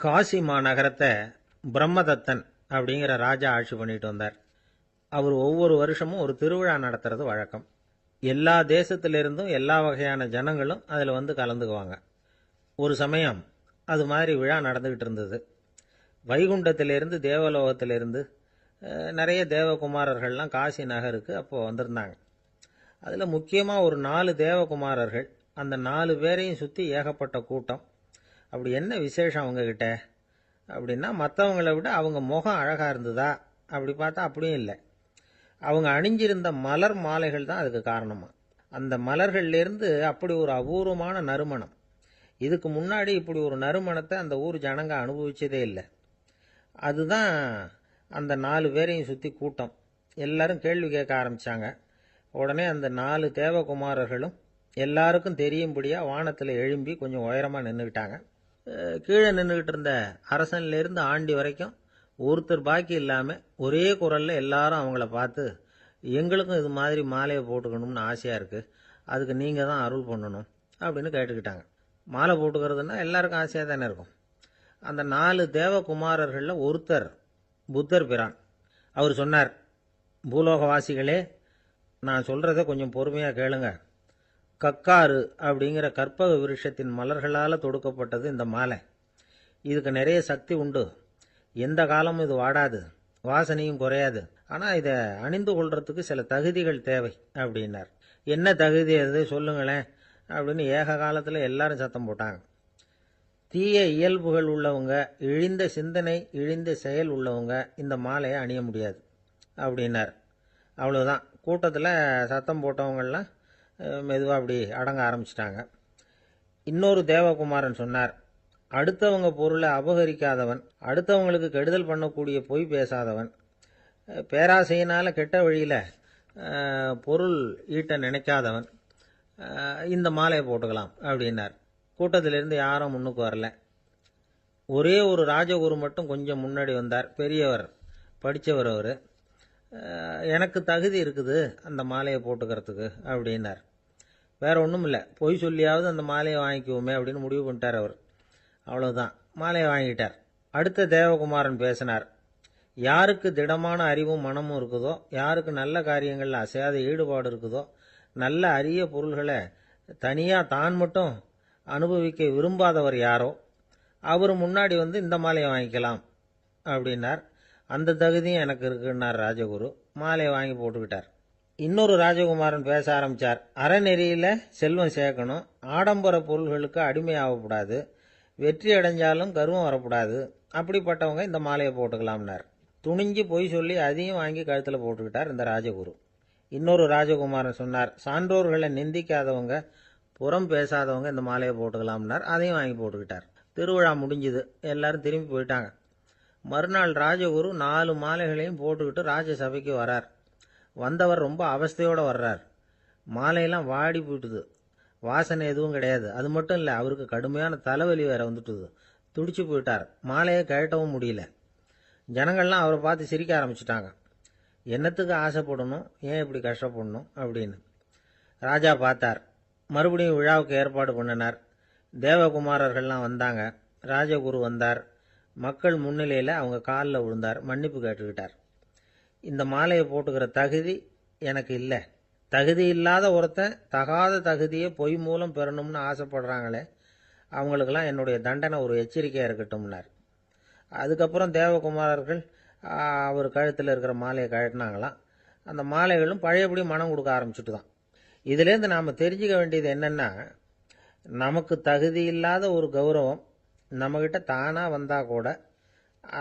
காசி மாநகரத்தை பிரம்மதத்தன் அப்படிங்கிற ராஜா ஆட்சி பண்ணிட்டு வந்தார். அவர் ஒவ்வொரு வருஷமும் ஒரு திருவிழா நடத்துறது வழக்கம். எல்லா தேசத்திலிருந்தும் எல்லா வகையான ஜனங்களும் அதில் வந்து கலந்துக்குவாங்க. ஒரு சமயம் அது மாதிரி விழா நடந்துகிட்டு இருந்தது. வைகுண்டத்திலிருந்து தேவலோகத்திலிருந்து நிறைய தேவகுமாரர்கள்லாம் காசி நகருக்கு அப்போ வந்திருந்தாங்க. அதில் முக்கியமாக ஒரு 4 தேவகுமாரர்கள். அந்த 4 பேரையும் சுற்றி ஏகப்பட்ட கூட்டம். அப்படி என்ன விசேஷம் அவங்கக்கிட்ட அப்படின்னா, மற்றவங்களை விட அவங்க முகம் அழகாக இருந்ததா அப்படி பார்த்தா அப்படியும் இல்லை. அவங்க அணிஞ்சிருந்த மலர் மாலைகள் தான் அதுக்கு காரணமாக. அந்த மலர்கள்லேருந்து அப்படி ஒரு அபூர்வமான நறுமணம். இதுக்கு முன்னாடி இப்படி ஒரு நறுமணத்தை அந்த ஊர் ஜனங்க அனுபவிச்சதே இல்லை. அதுதான் அந்த 4 பேரையும் சுற்றி கூட்டம். எல்லாரும் கேள்வி கேட்க ஆரம்பித்தாங்க. உடனே அந்த 4 தேவகுமாரர்களும் எல்லாருக்கும் தெரியும்படியாக வானத்தில் எழும்பி கொஞ்சம் உயரமாக நின்றுக்கிட்டாங்க. கீழே நின்றுக்கிட்டு இருந்த அரசன்லேருந்து ஆண்டி வரைக்கும் ஒருத்தர் பாக்கி இல்லாமல் ஒரே குரலில் எல்லாரும் அவங்கள பார்த்து, எங்களுக்கும் இது மாதிரி மாலையை போட்டுக்கணும்னு ஆசையாக இருக்குது, அதுக்கு நீங்கள் தான் அருள் பண்ணணும் அப்படின்னு கேட்டுக்கிட்டாங்க. மாலை போட்டுக்கிறதுனா எல்லாருக்கும் ஆசையாக தானே இருக்கும். அந்த 4 தேவகுமாரர்களில் ஒருத்தர் புத்தர் பிரான். அவர் சொன்னார், பூலோகவாசிகளே, நான் சொல்கிறத கொஞ்சம் பொறுமையாக கேளுங்க. கக்காரு அப்படிங்கிற கற்பக விருஷத்தின் மலர்களால் தொடுக்கப்பட்டது இந்த மாலை. இதுக்கு நிறைய சக்தி உண்டு. எந்த காலமும் இது வாடாது, வாசனையும் குறையாது. ஆனால் இதை அணிந்து கொள்றதுக்கு சில தகுதிகள் தேவை அப்படின்னார். என்ன தகுதி அது சொல்லுங்களேன் அப்படின்னு ஏக காலத்தில் எல்லாரும் சத்தம் போட்டாங்க. தீய இயல்புகள் உள்ளவங்க, இழிந்த சிந்தனை, இழிந்த செயல் உள்ளவங்க இந்த மாலையை அணிய முடியாது அப்படின்னார். அவ்வளோதான். கூட்டத்தில் சத்தம் போட்டவங்கள்லாம் மெதுவாக அப்படி அடங்க ஆரம்பிச்சிட்டாங்க. இன்னொரு தேவகுமாரன் சொன்னார், அடுத்தவங்க பொருளை அபகரிக்காதவன், அடுத்தவங்களுக்கு கெடுதல் பண்ணக்கூடிய பொய் பேசாதவன், பேராசையினால் கெட்ட வழியில் பொருள் ஈட்ட நினைக்காதவன் இந்த மாலையை போட்டுக்கலாம் அப்படின்னார். கூட்டத்திலிருந்து யாரும் முன்னுக்கு வரல. ஒரே ஒரு ராஜகுரு மட்டும் கொஞ்சம் முன்னாடி வந்தார். பெரியவர், படித்தவர். அவர், எனக்கு தகுதி இருக்குது அந்த மாலையை போட்டுக்கிறதுக்கு அப்படின்னார். வேற ஒன்றும் இல்லை, பொய் சொல்லியாவது அந்த மாலையை வாங்கிக்குவோமே அப்படின்னு முடிவு பண்ணிட்டார் அவர். அவ்வளோதான், மாலையை வாங்கிட்டார். அடுத்த தேவகுமாரன் பேசினார். யாருக்கு திடமான அறிவும் மனமும் இருக்குதோ, யாருக்கு நல்ல காரியங்களில் அசையாத ஈடுபாடு இருக்குதோ, நல்ல அரிய பொருள்களை தனியாக தான் மட்டும் அனுபவிக்க விரும்பாதவர் யாரோ அவர் முன்னாடி வந்து இந்த மாலையை வாங்கிக்கலாம் அப்படின்னார். அந்த தகுதியும் எனக்கு இருக்குன்னார் ராஜகுரு. மாலையை வாங்கி போட்டுக்கிட்டார். இன்னொரு ராஜகுமாரன் பேச ஆரம்பித்தார். அறநெறியில் செல்வம் சேர்க்கணும், ஆடம்பர பொருள்களுக்கு அடிமையாகக்கூடாது, வெற்றி அடைஞ்சாலும் கர்வம் வரக்கூடாது, அப்படிப்பட்டவங்க இந்த மாலையை போட்டுக்கலாம்னார். துணிஞ்சு பொய் சொல்லி அதையும் வாங்கி கழுத்தில் போட்டுக்கிட்டார் இந்த ராஜகுரு. இன்னொரு ராஜகுமாரன் சொன்னார், சான்றோர்களை நிந்திக்காதவங்க, புறம் பேசாதவங்க இந்த மாலையை போட்டுக்கலாம்னார். அதையும் வாங்கி போட்டுக்கிட்டார். திருவிழா முடிஞ்சுது, எல்லாரும் திரும்பி போயிட்டாங்க. மறுநாள் ராஜகுரு 4 மாலைகளையும் போட்டுக்கிட்டு ராஜசபைக்கு வரார். வந்தவர் ரொம்ப அவஸ்தையோடு வர்றார். மாலையெல்லாம் வாடி போயிட்டுது, வாசனை எதுவும் கிடையாது. அது மட்டும் இல்லை, அவருக்கு கடுமையான தலைவலி வேற வந்துட்டுது. துடிச்சு போயிட்டார். மாலையை கழட்டவும் முடியல. ஜனங்கள்லாம் அவரை பார்த்து சிரிக்க ஆரம்பிச்சிட்டாங்க. என்னத்துக்கு ஆசைப்படணும், ஏன் இப்படி கஷ்டப்படணும் அப்படின்னு. ராஜா பார்த்தார். மறுபடியும் விழாவுக்கு ஏற்பாடு பண்ணினார். தேவகுமாரர்கள்லாம் வந்தாங்க. ராஜகுரு வந்தார். மக்கள் முன்னிலையில் அவங்க காலில் விழுந்தார், மன்னிப்பு கேட்டுக்கிட்டார். இந்த மாலையை போட்டுக்கிற தகுதி எனக்கு இல்லை. தகுதி இல்லாத ஒருத்தன் தகாத தகுதியை பொய் மூலம் பெறணும்னு ஆசைப்படுறாங்களே, அவங்களுக்கெல்லாம் என்னுடைய தண்டனை ஒரு எச்சரிக்கையாக இருக்கட்டும்னார். அதுக்கப்புறம் தேவகுமாரர்கள் அவர் கழுத்தில் இருக்கிற மாலையை கழட்டினாங்களாம். அந்த மாலைகளும் பழையபடி மனம் கொடுக்க ஆரம்பிச்சுட்டு தான். இதுலேருந்து நாம் தெரிஞ்சுக்க வேண்டியது என்னென்னா, நமக்கு தகுதி இல்லாத ஒரு கௌரவம் நம்மக்கிட்ட தானாக வந்தால் கூட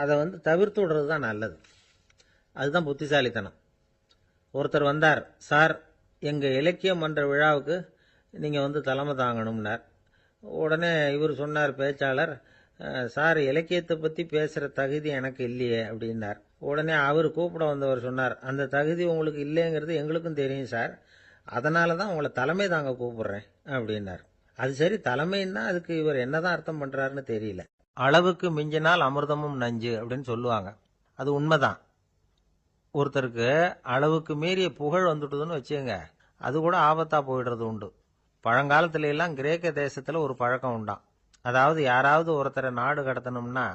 அதை வந்து தவிர்த்து விடுறது தான் நல்லது. அதுதான் புத்திசாலித்தனம். ஒருத்தர் வந்தார், சார், எங்கள் இலக்கிய மன்ற விழாவுக்கு நீங்கள் வந்து தலைமை தாங்கணும்னார். உடனே இவர் சொன்னார், பேச்சாளர், சார், இலக்கியத்தை பற்றி பேசுகிற தகுதி எனக்கு இல்லையே அப்படின்னார். உடனே அவர் கூப்பிட வந்தவர் சொன்னார், அந்த தகுதி உங்களுக்கு இல்லைங்கிறது எங்களுக்கும் தெரியும் சார், அதனால தான் உங்களை தலைமை தாங்க கூப்பிடுறேன் அப்படின்னார். அது சரி, தலைமைன்னா அதுக்கு இவர் என்னதான் அர்த்தம் பண்ணுறாருன்னு தெரியல. அளவுக்கு மிஞ்சினால் அமிர்தமும் நஞ்சு அப்படின்னு சொல்லுவாங்க. அது உண்மைதான். ஒருத்தருக்கு அளவுக்கு மீறிய புகழ் வந்துட்டுதுன்னு வச்சுங்க, அது கூட ஆபத்தாக போயிடுறது உண்டு. பழங்காலத்துல எல்லாம் கிரேக்க தேசத்தில் ஒரு பழக்கம் உண்டாம். அதாவது யாராவது ஒருத்தரை நாடு கடத்தணும்னா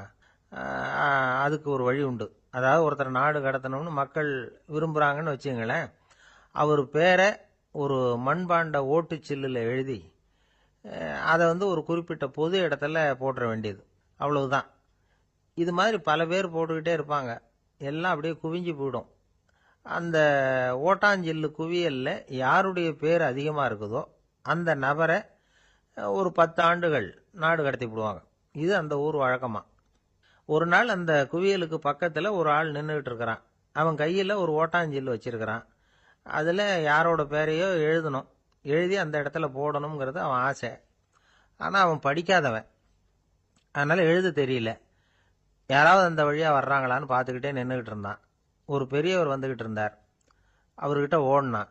அதுக்கு ஒரு வழி உண்டு. அதாவது ஒருத்தரை நாடு கடத்தணும்னு மக்கள் விரும்புகிறாங்கன்னு வச்சுங்களேன், அவர் பேரை ஒரு மண்பாண்ட ஓட்டுச்சில்லில் எழுதி அதை ஒரு குறிப்பிட்ட பொது இடத்துல போட்டுற வேண்டியது, அவ்வளவுதான். இது மாதிரி பல பேர் போட்டுக்கிட்டே இருப்பாங்க, எல்லாம் அப்படியே குவிஞ்சு போயிடும். அந்த ஓட்டாஞ்சில்லு குவியலில் யாருடைய பேர் அதிகமாக இருக்குதோ அந்த நபரை ஒரு 10 ஆண்டுகள் நாடு கடத்தி விடுவாங்க. இது அந்த ஊர் வழக்கமாக. ஒரு நாள் அந்த குவியலுக்கு பக்கத்தில் ஒரு ஆள் நின்றுக்கிட்டு இருக்கிறான். அவன் கையில் ஒரு ஓட்டாஞ்சில்லு வச்சிருக்கிறான். அதில் யாரோட பேரையோ எழுதணும், எழுதி அந்த இடத்துல போடணுங்கிறது அவன் ஆசை. ஆனால் அவன் படிக்காதவன், அதனால் எழுத தெரியல. யாராவது அந்த வழியாக வர்றாங்களான்னு பார்த்துக்கிட்டே நின்றுக்கிட்டு இருந்தான். ஒரு பெரியவர் வந்துக்கிட்டு இருந்தார். அவர்கிட்ட ஓடினான்.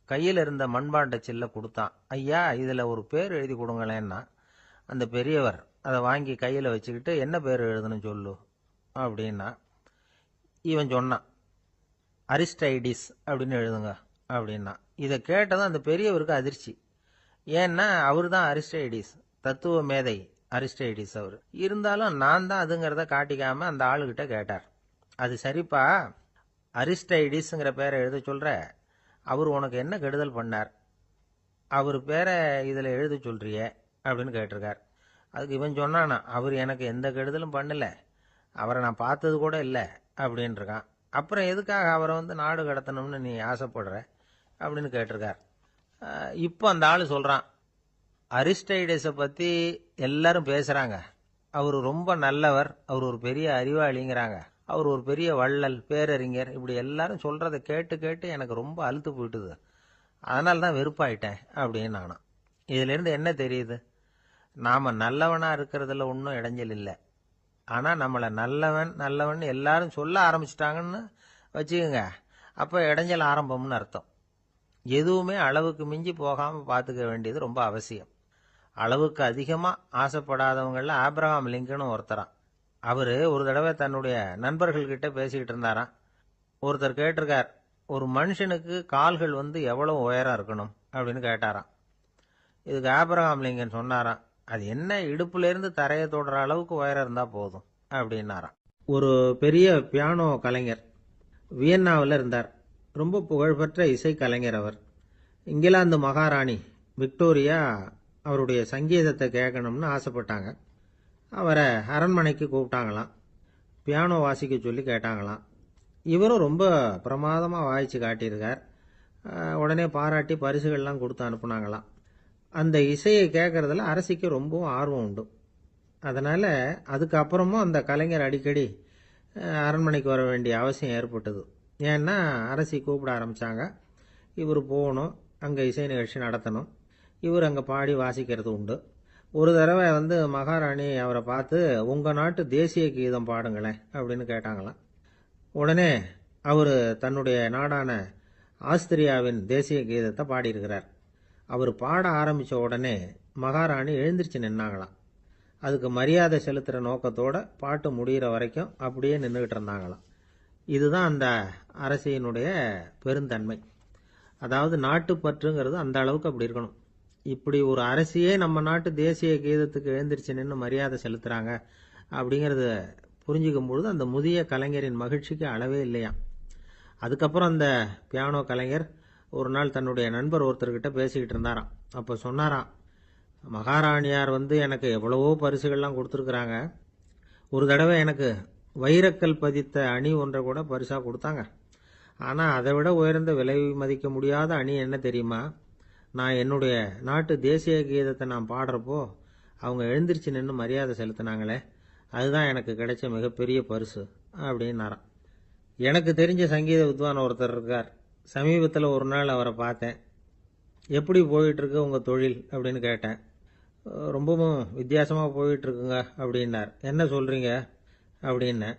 கையில் இருந்த மண்பாண்ட சில்லை கொடுத்தான். ஐயா, இதில் ஒரு பேர் எழுதி கொடுங்களேன்னா. அந்த பெரியவர் அதை வாங்கி கையில் வச்சுக்கிட்டு, என்ன பேர் எழுதணும் சொல்லு அப்படின்னா. இவன் சொன்னான், அரிஸ்டைடிஸ் அப்படின்னு எழுதுங்க அப்படின்னா. இதை கேட்டதும் அந்த பெரியவருக்கு அதிர்ச்சி. ஏன்னா அவர் தான் அரிஸ்டைடிஸ், தத்துவ மேதை அரிஸ்டைடிஸ் அவர். இருந்தாலும் நான் தான் அதுங்கிறத காட்டிக்காம அந்த ஆளுகிட்ட கேட்டார். அது சரிப்பா, அரிஸ்டைடிஸ்ங்கிற பேரை எழுத சொல்ற, அவர் உனக்கு என்ன கெடுதல் பண்ணார்? அவர் பேரை இதில் எழுத சொல்றியே அப்படின்னு கேட்டிருக்கார். அதுக்கு இவன் சொன்னானா, அவர் எனக்கு எந்த கெடுதலும் பண்ணல, அவரை நான் பார்த்தது கூட இல்லை அப்படின்ட்டுருக்கான். அப்புறம் எதுக்காக அவரை நாடு கடத்தணும்னு நீ ஆசைப்படுற அப்படின்னு கேட்டிருக்கார். இப்போ அந்த ஆள் சொல்கிறான், அரிஸ்டைடஸை பற்றி எல்லாரும் பேசுகிறாங்க, அவர் ரொம்ப நல்லவர், அவர் ஒரு பெரிய அறிவாளிங்கிறாங்க, அவர் ஒரு பெரிய வள்ளல், பேரறிஞர், இப்படி எல்லாரும் சொல்கிறத கேட்டு கேட்டு எனக்கு ரொம்ப அலுத்து போயிட்டுது, அதனால தான் வெறுப்பாயிட்டேன் அப்படின்னு நானும். இதிலேருந்து என்ன தெரியுது? நாம் நல்லவனாக இருக்கிறதுல ஒன்றும் இடைஞ்சல் இல்லை. ஆனால் நம்மளை நல்லவன் நல்லவன் எல்லாரும் சொல்ல ஆரம்பிச்சிட்டாங்கன்னு வச்சுக்கோங்க, அப்போ இடைஞ்சல் ஆரம்பம்னு அர்த்தம். எதுவுமே அளவுக்கு மிஞ்சி போகாமல் பார்த்துக்க வேண்டியது ரொம்ப அவசியம். அளவுக்கு அதிகமாக ஆசைப்படாதவங்களில் ஆப்ரஹாம் லிங்கனும் ஒருத்தரான். அவர் ஒரு தடவை தன்னுடைய நண்பர்கள்கிட்ட பேசிக்கிட்டு இருந்தாராம். ஒருத்தர் கேட்டிருக்கார், ஒரு மனுஷனுக்கு கால்கள் எவ்வளவு உயரம் இருக்கணும் அப்படின்னு கேட்டாராம். இதுக்கு ஆப்ரஹாம் லிங்கன் சொன்னாராம், அது என்ன, இடுப்புலேருந்து தரையை தொடுற அளவுக்கு உயரம் இருந்தால் போதும் அப்படின்னாராம். ஒரு பெரிய பியானோ கலைஞர் வியன்னாவில் இருந்தார். ரொம்ப புகழ்பெற்ற இசை கலைஞர் அவர். இங்கிலாந்து மகாராணி விக்டோரியா அவருடைய சங்கீதத்தை கேட்கணும்னு ஆசைப்பட்டாங்க. அவரை அரண்மனைக்கு கூப்பிட்டாங்களாம். பியானோ வாசிக்க சொல்லி கேட்டாங்களாம். இவரும் ரொம்ப பிரமாதமாக வாய்ச்சி காட்டியிருக்கார். உடனே பாராட்டி பரிசுகள்லாம் கொடுத்து அனுப்புனாங்களாம். அந்த இசையை கேட்கறதுல அரசிக்கு ரொம்பவும் ஆர்வம் உண்டு. அதனால் அதுக்கப்புறமும் அந்த கலைஞர் அடிக்கடி அரண்மனைக்கு வர வேண்டிய அவசியம் ஏற்பட்டது. ஏன்னா அரசி கூப்பிட ஆரம்பித்தாங்க. இவர் போகணும், அங்கே இசை நிகழ்ச்சி நடத்தணும். இவர் அங்கே பாடி வாசிக்கிறது உண்டு. ஒரு தடவை மகாராணி அவரை பார்த்து, உங்கள் நாட்டு தேசிய கீதம் பாடுங்களேன் அப்படின்னு கேட்டாங்களாம். உடனே அவர் தன்னுடைய நாடான ஆஸ்திரியாவின் தேசிய கீதத்தை பாடியிருக்கிறார். அவர் பாட ஆரம்பித்த உடனே மகாராணி எழுந்திரிச்சு நின்னாங்களாம். அதுக்கு மரியாதை செலுத்துகிற நோக்கத்தோட பாட்டு முடிகிற வரைக்கும் அப்படியே நின்றுக்கிட்டு இருந்தாங்களாம். இதுதான் அந்த அரசியினுடைய பெருந்தன்மை. அதாவது நாட்டுப்பற்றுங்கிறது அந்த அளவுக்கு அப்படி இருக்கணும். இப்படி ஒரு அரசியே நம்ம நாட்டு தேசிய கீதத்துக்கு எழுந்திரிச்சு நின்று மரியாதை செலுத்துகிறாங்க அப்படிங்கிறத புரிஞ்சிக்கும் பொழுது அந்த முதிய கலைஞரின் மகிழ்ச்சிக்கு அளவே இல்லையா. அதுக்கப்புறம் அந்த பியானோ கலைஞர் ஒரு நாள் தன்னுடைய நண்பர் ஒருத்தர்கிட்ட பேசிக்கிட்டு இருந்தாராம். அப்போ சொன்னாராம், மகாராணியார் எனக்கு எவ்வளவோ பரிசுகள்லாம் கொடுத்துருக்குறாங்க. ஒரு தடவை எனக்கு வைரக்கல் பதித்த அணி ஒன்றை கூட பரிசாக கொடுத்தாங்க. ஆனால் அதை விட உயர்ந்த விலை மதிக்க முடியாத அணி என்ன தெரியுமா? நான் என்னுடைய நாட்டு தேசிய கீதத்தை நான் பாடுறப்போ அவங்க எழுந்திரிச்சு நின்று மரியாதை செலுத்தினாங்களே, அதுதான் எனக்கு கிடைச்ச மிகப்பெரிய பரிசு அப்படின்னாராம். எனக்கு தெரிஞ்ச சங்கீத வித்வான் ஒருத்தர் இருக்கார். சமீபத்தில் ஒரு நாள் அவரை பார்த்தேன். எப்படி போயிட்டுருக்கு உங்கள் தொழில் அப்படின்னு கேட்டேன். ரொம்பவும் வித்தியாசமாக போயிட்டுருக்குங்க அப்படின்னார். என்ன சொல்கிறீங்க அப்படின்னேன்.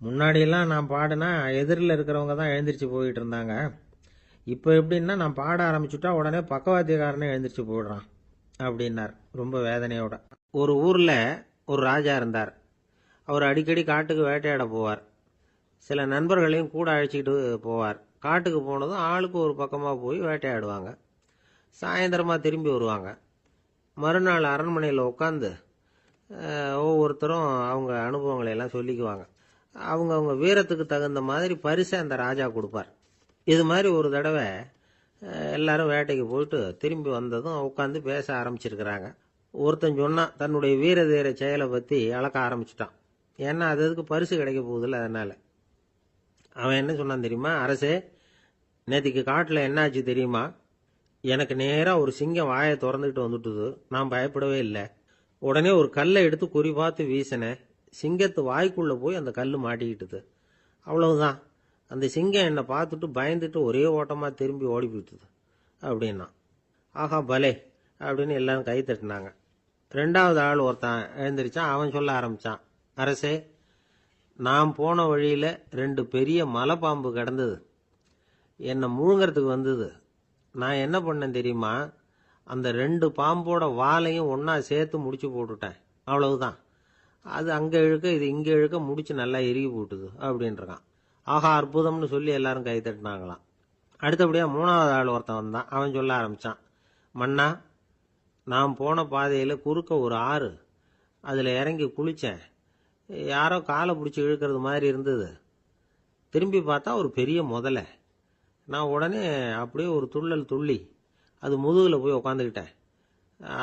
முன்னாடியெல்லாம் நான் பாடினா எதிரில் இருக்கிறவங்க தான் எழுந்திரிச்சு போயிட்டு இருந்தாங்க. இப்போ எப்படின்னா நான் பாட ஆரம்பிச்சுட்டா உடனே பக்கவாத்தியக்காரனே எழுந்திரிச்சு போயிடுறான் அப்படின்னார் ரொம்ப வேதனையோட. ஒரு ஊரில் ஒரு ராஜா இருந்தார். அவர் அடிக்கடி காட்டுக்கு வேட்டையாட போவார். சில நண்பர்களையும் கூட அழைச்சிக்கிட்டு போவார். காட்டுக்கு போனதும் ஆளுக்கு ஒரு பக்கமாக போய் வேட்டையாடுவாங்க. சாயந்தரமாக திரும்பி வருவாங்க. மறுநாள் அரண்மனையில் உட்காந்து ஒவ்வொருத்தரும் அவங்க அனுபவங்களை எல்லாம் சொல்லிக்குவாங்க. அவங்க வீரத்துக்கு தகுந்த மாதிரி பரிசை அந்த ராஜா கொடுப்பார். இது மாதிரி ஒரு தடவை எல்லாரும் வேட்டைக்கு போயிட்டு திரும்பி வந்ததும் உட்காந்து பேச ஆரம்பிச்சிருக்கிறாங்க. ஒருத்தன் சொன்னான், தன்னுடைய வீர தீர செயலை பற்றி அளக்க ஆரம்பிச்சிட்டான். ஏன்னா அது அதுக்கு பரிசு கிடைக்க போகுதில்ல, அதனால. அவன் என்ன சொன்னான் தெரியுமா? அரசே, நேற்றுக்கு காட்டில் என்னாச்சு தெரியுமா? எனக்கு நேராக ஒரு சிங்கம் வாயை திறந்துக்கிட்டு வந்துட்டுது. நான் பயப்படவே இல்லை. உடனே ஒரு கல்லை எடுத்து குறி பார்த்து வீசினேன். சிங்கத்து வாய்க்குள்ளே போய் அந்த கல் மாட்டிக்கிட்டுது. அவ்வளவுதான். அந்த சிங்கம் என்னை பார்த்துட்டு பயந்துட்டு ஒரே ஓட்டமாக திரும்பி ஓடி போயிட்டுது அப்படின்னா. ஆஹா பலே அப்படின்னு எல்லாரும் கை தட்டினாங்க. ரெண்டாவது ஆள் ஒருத்தன் எழுந்திரிச்சான். அவன் சொல்ல ஆரம்பித்தான், அரசே, நான் போன வழியில் 2 பெரிய மலைப்பாம்பு கிடந்தது. என்னை முழுங்கிறதுக்கு வந்தது. நான் என்ன பண்ணேன் தெரியுமா? அந்த 2 பாம்போட வாலையும் ஒன்றா சேர்த்து முடிச்சு போட்டுட்டேன். அவ்வளவுதான். அது அங்கே இழுக்க இது இங்கே இழுக்க முடிச்சு நல்லா இறுகி போட்டுது அப்படின்றான். ஆஹா அற்புதம்னு சொல்லி எல்லாரும் கை தட்டினாங்களாம். அடுத்தபடியாக மூணாவது ஆள் ஒருத்தன் வந்தான். அவன் சொல்ல ஆரம்பித்தான், மன்னா, நான் போன பாதையில் குறுக்க ஒரு ஆறு. அதில் இறங்கி குளித்தேன். யாரோ காலை பிடிச்சி இழுக்கிறது மாதிரி இருந்தது. திரும்பி பார்த்தா ஒரு பெரிய முதலை. நான் உடனே அப்படியே ஒரு துள்ளல் துள்ளி அது முதுகில் போய் உக்காந்துக்கிட்டேன்.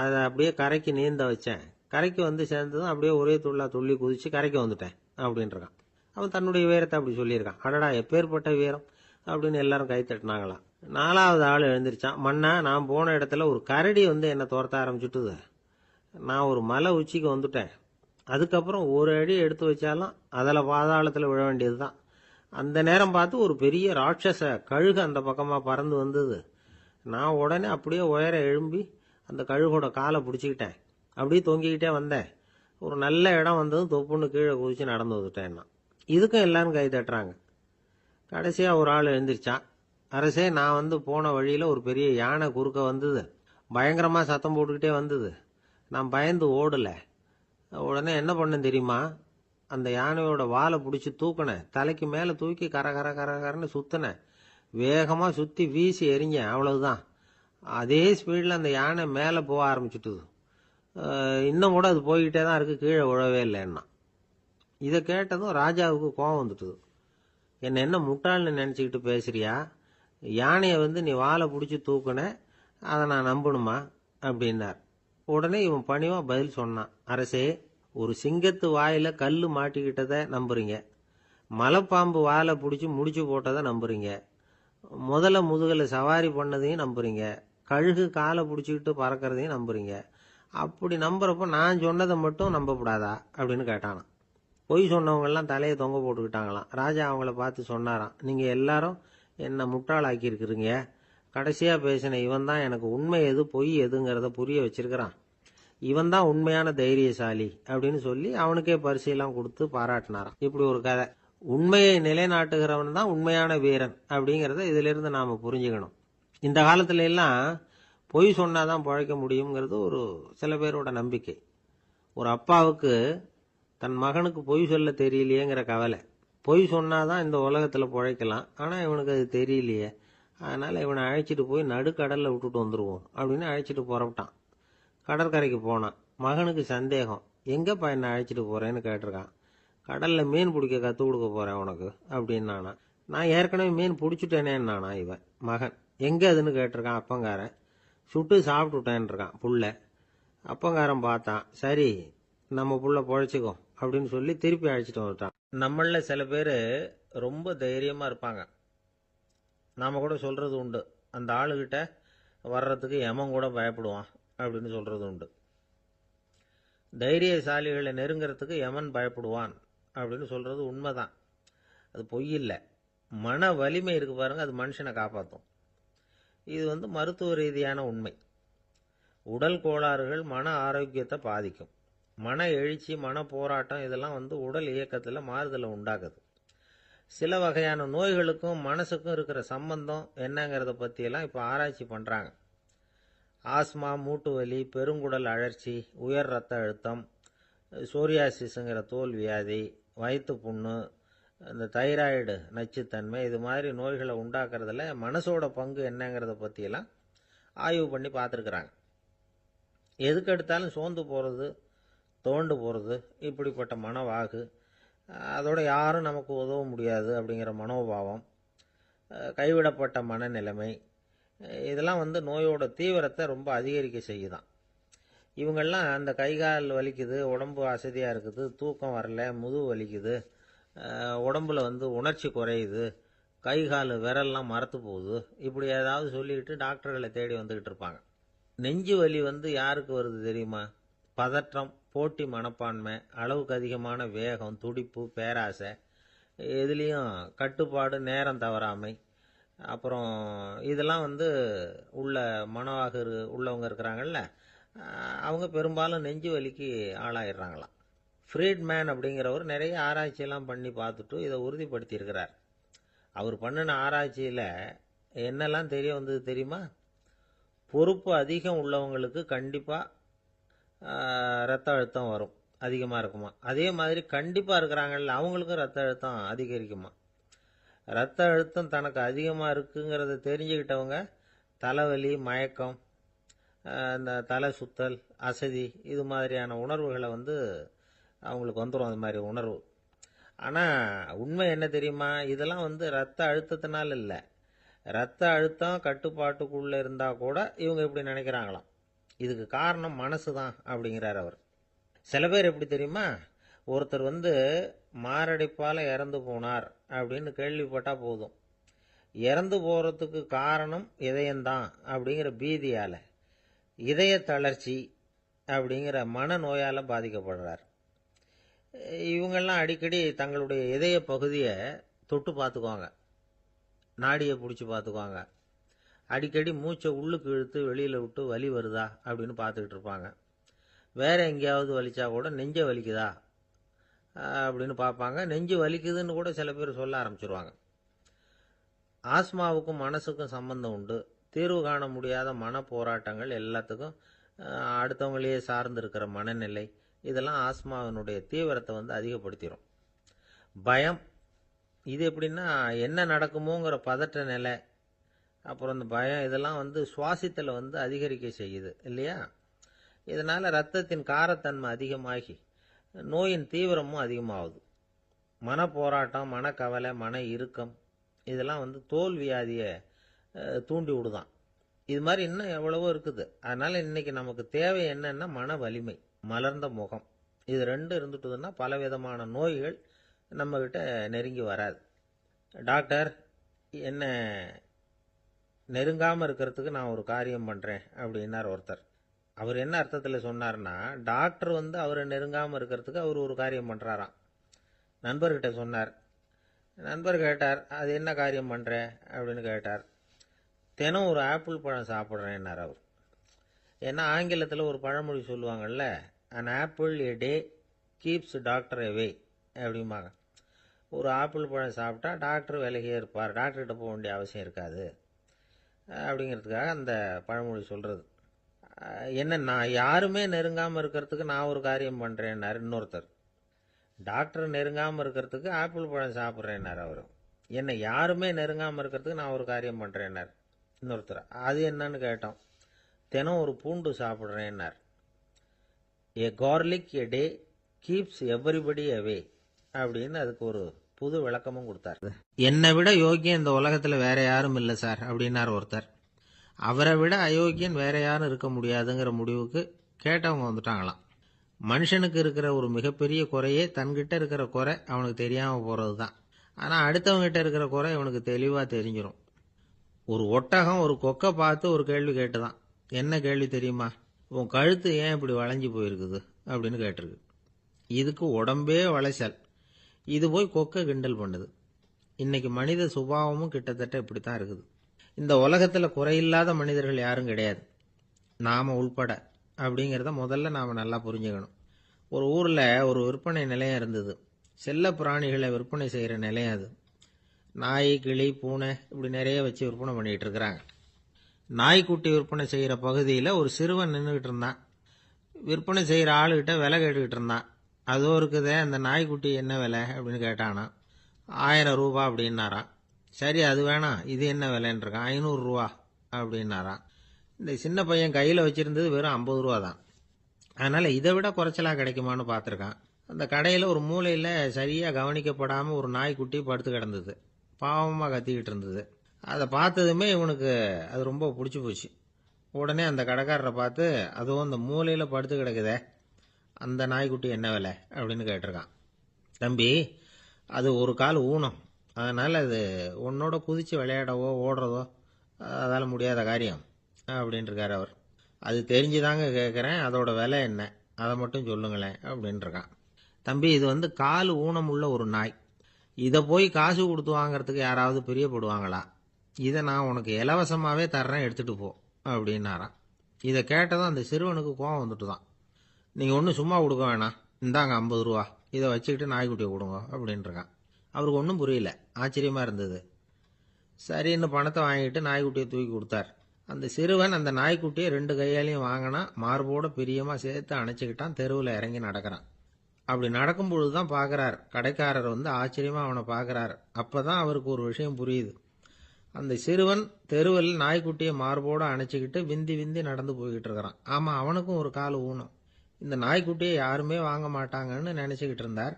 அதை அப்படியே கரைக்கு நீந்த வச்சேன். கரைக்கு வந்து சேர்ந்ததும் அப்படியே ஒரே துள்ளி குதிச்சு கரைக்கு வந்துட்டேன் அப்படின்றான். அவன் தன்னுடைய வீரத்தை அப்படி சொல்லியிருக்கான். அடடா எப்பேற்பட்ட வீரம் அப்படின்னு எல்லாரும் கை தட்டினாங்களாம். நாலாவது ஆள் எழுந்திரிச்சான். மன்னா, நான் போன இடத்துல ஒரு கரடி வந்து என்னை துரத்த ஆரம்பிச்சுட்டுது. நான் ஒரு மலை உச்சிக்கு வந்துட்டேன். அதுக்கப்புறம் ஒரு அடி எடுத்து வச்சாலும் அதில் பாதாளத்தில் விழ வேண்டியது தான். அந்த நேரம் பார்த்து ஒரு பெரிய ராட்சச கழுகு அந்த பக்கமாக பறந்து வந்தது. நான் உடனே அப்படியே உயர எழும்பி அந்த கழுகோட காலை பிடிச்சிக்கிட்டேன். அப்படியே தொங்கிக்கிட்டே வந்தேன். ஒரு நல்ல இடம் வந்ததும் தொப்புன்னு கீழே குதிச்சு நடந்து வந்துட்டேன்னா. இதுக்கும் எல்லாரும் கை தட்டுறாங்க. கடைசியாக ஒரு ஆள் எழுந்திரிச்சான். அரசே, நான் வந்து போன வழியில் ஒரு பெரிய யானை குறுக்க வந்தது. பயங்கரமாக சத்தம் போட்டுக்கிட்டே வந்தது. நான் பயந்து ஓடலை. உடனே என்ன பண்ணேன் தெரியுமா? அந்த யானையோட வாலை பிடிச்சி தூக்கினேன். தலைக்கு மேலே தூக்கி கரன்னு சுற்றினேன். வேகமாக சுற்றி வீசி எறிஞ்சேன். அவ்வளவுதான். அதே ஸ்பீடில் அந்த யானை மேலே போக ஆரம்பிச்சுட்டுது. இன்னும் கூட அது போய்கிட்டே தான் இருக்குது, கீழே விழவே இல்லைன்னா. இதை கேட்டதும் ராஜாவுக்கு கோபம் வந்துட்டுது. என்ன முட்டாள்னு நினச்சிக்கிட்டு பேசுறியா? யானையை வந்து நீ வாலை பிடிச்சி தூக்குன, அதை நான் நம்பணுமா அப்படின்னார். உடனே இவன் பணிவாக பதில் சொன்னான். அரசே, ஒரு சிங்கத்து வாயில் கல் மாட்டிக்கிட்டதை நம்புறீங்க. மலைப்பாம்பு வாலை பிடிச்சி முடிச்சு போட்டதை நம்புறீங்க. முதல்ல முதுகில் சவாரி பண்ணதையும் நம்புறீங்க. கழுகு காலை பிடிச்சிக்கிட்டு பறக்கிறதையும் நம்புறீங்க. அப்படி நம்புறப்போ நான் சொன்னதை மட்டும் நம்பக்கூடாதா அப்படின்னு கேட்டானான். பொய் சொன்னவங்கெல்லாம் தலையை தொங்க போட்டுக்கிட்டாங்களாம். ராஜா அவங்கள பார்த்து சொன்னாராம், நீங்கள் எல்லாரும் என்னை முட்டாளாக்கி இருக்கிறீங்க. கடைசியாக பேசின இவன் தான் எனக்கு உண்மை எது பொய் எதுங்கிறத புரிய வச்சிருக்கிறான். இவன் தான் உண்மையான தைரியசாலி அப்படின்னு சொல்லி அவனுக்கே பரிசெல்லாம் கொடுத்து பாராட்டினாராம். இப்படி ஒரு கதை. உண்மையை நிலைநாட்டுகிறவன் தான் உண்மையான வீரன் அப்படிங்கிறத இதிலிருந்து நாம் புரிஞ்சுக்கணும். இந்த காலத்துல எல்லாம் பொய் சொன்னாதான் பழைக்க முடியுங்கிறது ஒரு சில பேரோட நம்பிக்கை. ஒரு அப்பாவுக்கு தன் மகனுக்கு பொய் சொல்ல தெரியலையேங்கிற கவலை. பொய் சொன்னாதான் இந்த உலகத்தில் பிழைக்கலாம், ஆனால் இவனுக்கு அது தெரியலையே, அதனால் இவனை அழைச்சிட்டு போய் நடுக்கடலில் விட்டுட்டு வந்துடுவோம் அப்படின்னு அழைச்சிட்டு புறப்பட்டான். கடற்கரைக்கு போனான். மகனுக்கு சந்தேகம். எங்கேப்பா என்னை அழைச்சிட்டு போகிறேன்னு கேட்டிருக்கான். கடலில் மீன் பிடிக்க கற்றுக் கொடுக்க போகிறேன் உனக்கு அப்படின்னானா. நான் ஏற்கனவே மீன் பிடிச்சிட்டேனேன்னானா இவன் மகன். எங்கே அதுன்னு கேட்டிருக்கான் அப்பங்காரன். சுட்டு சாப்பிட்டுட்டேன்ருக்கான் புள்ள. அப்பங்காரன் பார்த்தான். சரி, நம்ம புள்ள பொழைச்சிக்கோ அப்படின்னு சொல்லி திருப்பி அழைச்சிட்டு வந்துட்டான். நம்மளில் சில பேர் ரொம்ப தைரியமாக இருப்பாங்க. நாம் கூட சொல்கிறது உண்டு, அந்த ஆளுகிட்ட வர்றதுக்கு எமன் கூட பயப்படுவான் அப்படின்னு சொல்கிறது உண்டு. தைரியசாலிகளை நெருங்கிறதுக்கு எமன் பயப்படுவான் அப்படின்னு சொல்கிறது உண்மைதான். அது பொய் இல்லை. மன வலிமை இருக்கு பாருங்க, அது மனுஷனை காப்பாற்றும். இது மருத்துவ ரீதியான உண்மை. உடல் கோளாறுகள் மன ஆரோக்கியத்தை பாதிக்கும். மன எழுச்சி, மன போராட்டம் இதெல்லாம் உடல் இயக்கத்தில் மாறுதலை உண்டாக்குது. சில வகையான நோய்களுக்கும் மனசுக்கும் இருக்கிற சம்பந்தம் என்னங்கிறத பற்றியெல்லாம் இப்போ ஆராய்ச்சி பண்ணுறாங்க. ஆஸ்மா, மூட்டு வலி, பெருங்குடல் அழற்சி, உயர் ரத்த அழுத்தம், சோரியாசிஸுங்கிற தோல் வியாதி, வயிற்று புண்ணு, இந்த தைராய்டு நச்சுத்தன்மை, இது மாதிரி நோய்களை உண்டாக்குறதுல மனசோட பங்கு என்னங்கிறத பற்றியெல்லாம் ஆய்வு பண்ணி பார்த்துருக்குறாங்க. எதுக்கு எடுத்தாலும் சோர்ந்து போகிறது, தோண்டு போகிறது, இப்படிப்பட்ட மனவாகு, அதோட யாரும் நமக்கு உதவ முடியாது அப்படிங்கிற மனோபாவம், கைவிடப்பட்ட மனநிலைமை, இதெல்லாம் நோயோட தீவிரத்தை ரொம்ப அதிகரிக்க செய்யுதான். இவங்கெல்லாம் அந்த கை கால் வலிக்குது, உடம்பு அசதியாக இருக்குது, தூக்கம் வரல, முதுகு வலிக்குது, உடம்புல உணர்ச்சி குறையுது, கை கால் விரல்லாம் மரத்து போகுது, இப்படி ஏதாவது சொல்லிட்டு டாக்டர்களை தேடி வந்துக்கிட்டு இருப்பாங்க. நெஞ்சு வலி யாருக்கு வருது தெரியுமா? பதற்றம், போட்டி மனப்பான்மை, அளவுக்கு அதிகமான வேகம், துடிப்பு, பேராசை, எதுலேயும் கட்டுப்பாடு, நேரம் தவறாமை, அப்புறம் இதெல்லாம் உள்ள மனவாக உள்ளவங்க இருக்கிறாங்கல்ல, அவங்க பெரும்பாலும் நெஞ்சு வலிக்கு ஆளாயிடுறாங்களாம். ஃப்ரீட்மேன் அப்படிங்கிறவர் நிறைய ஆராய்ச்சியெல்லாம் பண்ணி பார்த்துட்டு இதை உறுதிப்படுத்தியிருக்கிறார். அவர் பண்ணின ஆராய்ச்சியில் என்னெல்லாம் தெரிய வந்தது தெரியுமா? பொறுப்பு அதிகம் உள்ளவங்களுக்கு கண்டிப்பாக ரத்த அழுத்தம் வரும், அதிகமாக இருக்குமா. அதே மாதிரி கண்டிப்பாக இருக்கிறாங்கல்ல, அவங்களுக்கும் ரத்த அழுத்தம் அதிகரிக்குமா. ரத்த அழுத்தம் தனக்கு அதிகமாக இருக்குங்கிறத தெரிஞ்சுக்கிட்டவங்க தலைவலி, மயக்கம், இந்த தலை சுத்தல், அசதி, இது மாதிரியான உணர்வுகளை அவங்களுக்கு வந்துடும், அது மாதிரி உணர்வு. ஆனால் உண்மை என்ன தெரியுமா? இதெல்லாம் ரத்த அழுத்தத்தினால இல்லை, ரத்த அழுத்தம் கட்டுப்பாட்டுக்குள்ளே இருந்தால் கூட இவங்க இப்படி நினைக்கிறாங்களாம். இதுக்கு காரணம் மனசு தான் அப்படிங்கிறார் அவர். சில பேர் எப்படி தெரியுமா? ஒருத்தர் மாரடைப்பால் இறந்து போனார் அப்படின்னு கேள்விப்பட்டால் போதும், இறந்து போகிறதுக்கு காரணம் இதயம்தான் அப்படிங்கிற பீதியால், இதய தளர்ச்சி அப்படிங்கிற மனநோயால் பாதிக்கப்படுறார். இவங்கெல்லாம் அடிக்கடி தங்களுடைய இதய பகுதியை தொட்டு பார்த்துக்குவாங்க, நாடியை பிடிச்சி பார்த்துக்குவாங்க, அடிக்கடி மூச்சை உள்ளுக்கு இழுத்து வெளியில் விட்டு வலி வருதா அப்படின்னு பார்த்துக்கிட்டு இருப்பாங்க. வேறு எங்கேயாவது வலிச்சா கூட நெஞ்சை வலிக்குதா அப்படின்னு பார்ப்பாங்க. நெஞ்சு வலிக்குதுன்னு கூட சில பேர் சொல்ல ஆரம்பிச்சிருவாங்க. ஆஸ்மாவுக்கும் மனசுக்கும் சம்பந்தம் உண்டு. தீர்வு காண முடியாத மன போராட்டங்கள் எல்லாத்துக்கும் அடுத்தவங்களையே சார்ந்து இருக்கிற மனநிலை, இதெல்லாம் ஆஸ்மாவினுடைய தீவிரத்தை அதிகப்படுத்திடும். பயம், இது எப்படின்னா என்ன நடக்குமோங்கிற பதற்ற நிலை, அப்புறம் இந்த பயம், இதெல்லாம் சுவாசித்தலை அதிகரிக்க செய்யுது இல்லையா. இதனால் ரத்தத்தின் காரத்தன்மை அதிகமாகி நோயின் தீவிரமும் அதிகமாகுது. மன போராட்டம், மனக்கவலை, மன இறுக்கம், இதெல்லாம் தோல் வியாதியை தூண்டி விடுதான். இது மாதிரி இன்னும் எவ்வளவோ இருக்குது. அதனால் இன்னைக்கு நமக்கு தேவை என்னன்னா மன வலிமை, மலர்ந்த முகம், இது ரெண்டும் இருந்துட்டுதுன்னா பலவிதமான நோய்கள் நம்மக்கிட்ட நெருங்கி வராது. டாக்டர், என்ன நெருங்காமல் இருக்கிறதுக்கு நான் ஒரு காரியம் பண்ணுறேன் அப்படின்னார் ஒருத்தர். அவர் என்ன அர்த்தத்தில் சொன்னார்னா, டாக்டர் அவரை நெருங்காமல் இருக்கிறதுக்கு அவர் ஒரு காரியம் பண்ணுறாராம். நண்பர்கிட்ட சொன்னார். நண்பர் கேட்டார், அது என்ன காரியம் பண்ணுற அப்படின்னு கேட்டார். தினம் ஒரு ஆப்பிள் பழம் சாப்பிட்றேன்னார் அவர். ஏன்னா ஆங்கிலத்தில் ஒரு பழமொழி சொல்லுவாங்கள்ல, an apple a day keeps doctor away அப்படிம்பாங்க. ஒரு ஆப்பிள் பழம் சாப்பிட்டா டாக்டர் விலகியே இருப்பார், டாக்டர்கிட்ட போக வேண்டிய அவசியம் இருக்காது அப்படிங்கிறதுக்காக அந்த பழமொழி சொல்கிறது. என்ன, நான் யாருமே நெருங்காமல் இருக்கிறதுக்கு நான் ஒரு காரியம் பண்ணுறேன்னார் இன்னொருத்தர். டாக்டர் நெருங்காமல் இருக்கிறதுக்கு ஆப்பிள் பழம் சாப்பிட்றேன்னார் அவர். என்ன, யாருமே நெருங்காமல் இருக்கிறதுக்கு நான் ஒரு காரியம் பண்ணுறேன்னார் இன்னொருத்தர். அது என்னன்னு கேட்டோம். தினம் ஒரு பூண்டு சாப்பிட்றேன்னார். ஏ கார்லிக் எ டே கீப்ஸ் எவ்ரிபடி அவே அப்படின்னு அதுக்கு ஒரு புது விளக்கமும் கொடுத்தார். என்னை விட யோகியம் இந்த உலகத்தில் வேற யாரும் இல்லை சார் அப்படின்னார் ஒருத்தர். அவரை விட அயோக்கியன் வேற யாரும் இருக்க முடியாதுங்கிற முடிவுக்கு கேட்டவங்க வந்துட்டாங்களாம். மனுஷனுக்கு இருக்கிற ஒரு மிகப்பெரிய குறையே தன்கிட்ட இருக்கிற குறை அவனுக்கு தெரியாமல் போகிறது தான். ஆனால் அடுத்தவங்ககிட்ட இருக்கிற குறை இவனுக்கு தெளிவாக தெரிஞ்சிடும். ஒரு ஒட்டகம் ஒரு கொக்கை பார்த்து ஒரு கேள்வி கேட்டுதான். என்ன கேள்வி தெரியுமா? உன் கழுத்து ஏன் இப்படி வளைஞ்சி போயிருக்குது அப்படின்னு கேட்டிருக்கு. இதுக்கு உடம்பே வளைச்சல், இது போய் கொக்கை கிண்டல் பண்ணுது. இன்னைக்கு மனித சுபாவமும் கிட்டத்தட்ட இப்படித்தான் இருக்குது. இந்த உலகத்தில் குறையில்லாத மனிதர்கள் யாரும் கிடையாது, நாம் உள்பட அப்படிங்கிறத முதல்ல நாம் நல்லா புரிஞ்சுக்கணும். ஒரு ஊரில் ஒரு விற்பனை நிலையம் இருந்தது. செல்ல பிராணிகளை விற்பனை செய்கிற நிலையம் அது. நாய், கிளி, பூனை இப்படி நிறைய வச்சு விற்பனை பண்ணிகிட்டு இருக்கிறாங்க. நாய்க்குட்டி விற்பனை செய்கிற பகுதியில் ஒரு சிறுவன் நின்றுக்கிட்டு இருந்தான். விற்பனை செய்கிற ஆளுகிட்ட விலை கேட்டுக்கிட்டு இருந்தான். அதோ இருக்குதே அந்த நாய்க்குட்டி என்ன விலை அப்படின்னு கேட்டானா. 1000 ரூபா அப்படின்னாரான். சரி, அது வேணாம், இது என்ன விலைன்னு இருக்கான். 500 ரூபா அப்படின்னாரான். இந்த சின்ன பையன் கையில் வச்சுருந்தது வெறும் 50 ரூபா தான். அதனால இதை விட குறைச்சலா கிடைக்குமான்னு பார்த்துருக்கான். அந்த கடையில் ஒரு மூலையில் சரியாக கவனிக்கப்படாமல் ஒரு நாய்க்குட்டி படுத்து கிடந்தது. பாவமாக கத்திக்கிட்டு இருந்தது. அதை பார்த்ததுமே இவனுக்கு அது ரொம்ப பிடிச்சி போச்சு. உடனே அந்த கடைக்காரரை பார்த்து, அதுவும் அந்த மூலையில் படுத்து கிடக்குதே அந்த நாய்க்குட்டி என்ன விலை அப்படின்னு கேட்டிருக்கான். தம்பி, அது ஒரு கால் ஊனம், அதனால் அது உன்னோட குதித்து விளையாடவோ ஓடுறதோ அதால் முடியாத காரியம் அப்படின்ட்டுருக்கார் அவர். அது தெரிஞ்சுதாங்க கேட்குறேன், அதோட விலை என்ன அதை மட்டும் சொல்லுங்களேன் அப்படின்ட்டுருக்கான். தம்பி, இது கால் ஊனம் உள்ள ஒரு நாய். இதை போய் காசு கொடுத்து வாங்கறதுக்கு யாராவது பிரியப்படுவாங்களா? இதை நான் உனக்கு இலவசமாகவே தர்றேன், எடுத்துகிட்டு போ அப்படின்னாரான். இதை கேட்டதும் அந்த சிறுவனுக்கு கோவம் வந்துட்டு தான். நீங்கள் ஒன்றும் சும்மா கொடுக்க வேணாம், இந்தாங்க 50 ரூபா, இதை வச்சுக்கிட்டு நாய்க்குட்டியை கொடுங்க அப்படின்ட்டுருக்கான். அவருக்கு ஒன்றும் புரியல, ஆச்சரியமாக இருந்தது. சரின்னு பணத்தை வாங்கிட்டு நாய்க்குட்டியை தூக்கி கொடுத்தார். அந்த சிறுவன் அந்த நாய்க்குட்டியை 2 கையாலையும் வாங்கினா, மார்போட பிரியமாக சேர்த்து அணைச்சிக்கிட்டான். தெருவில் இறங்கி நடக்கிறான். அப்படி நடக்கும்பொழுது தான் பார்க்குறார், கடைக்காரர் ஆச்சரியமாக அவனை பார்க்குறார். அப்போ தான் அவருக்கு ஒரு விஷயம் புரியுது. அந்த சிறுவன் தெருவில் நாய்க்குட்டியை மார்போடு அணைச்சிக்கிட்டு விந்தி விந்தி நடந்து போய்கிட்டு இருக்கிறான். ஆமாம், அவனுக்கும் ஒரு கால் ஊனம். இந்த நாய்க்குட்டியை யாருமே வாங்க மாட்டாங்கன்னு நினச்சிக்கிட்டு இருந்தார்.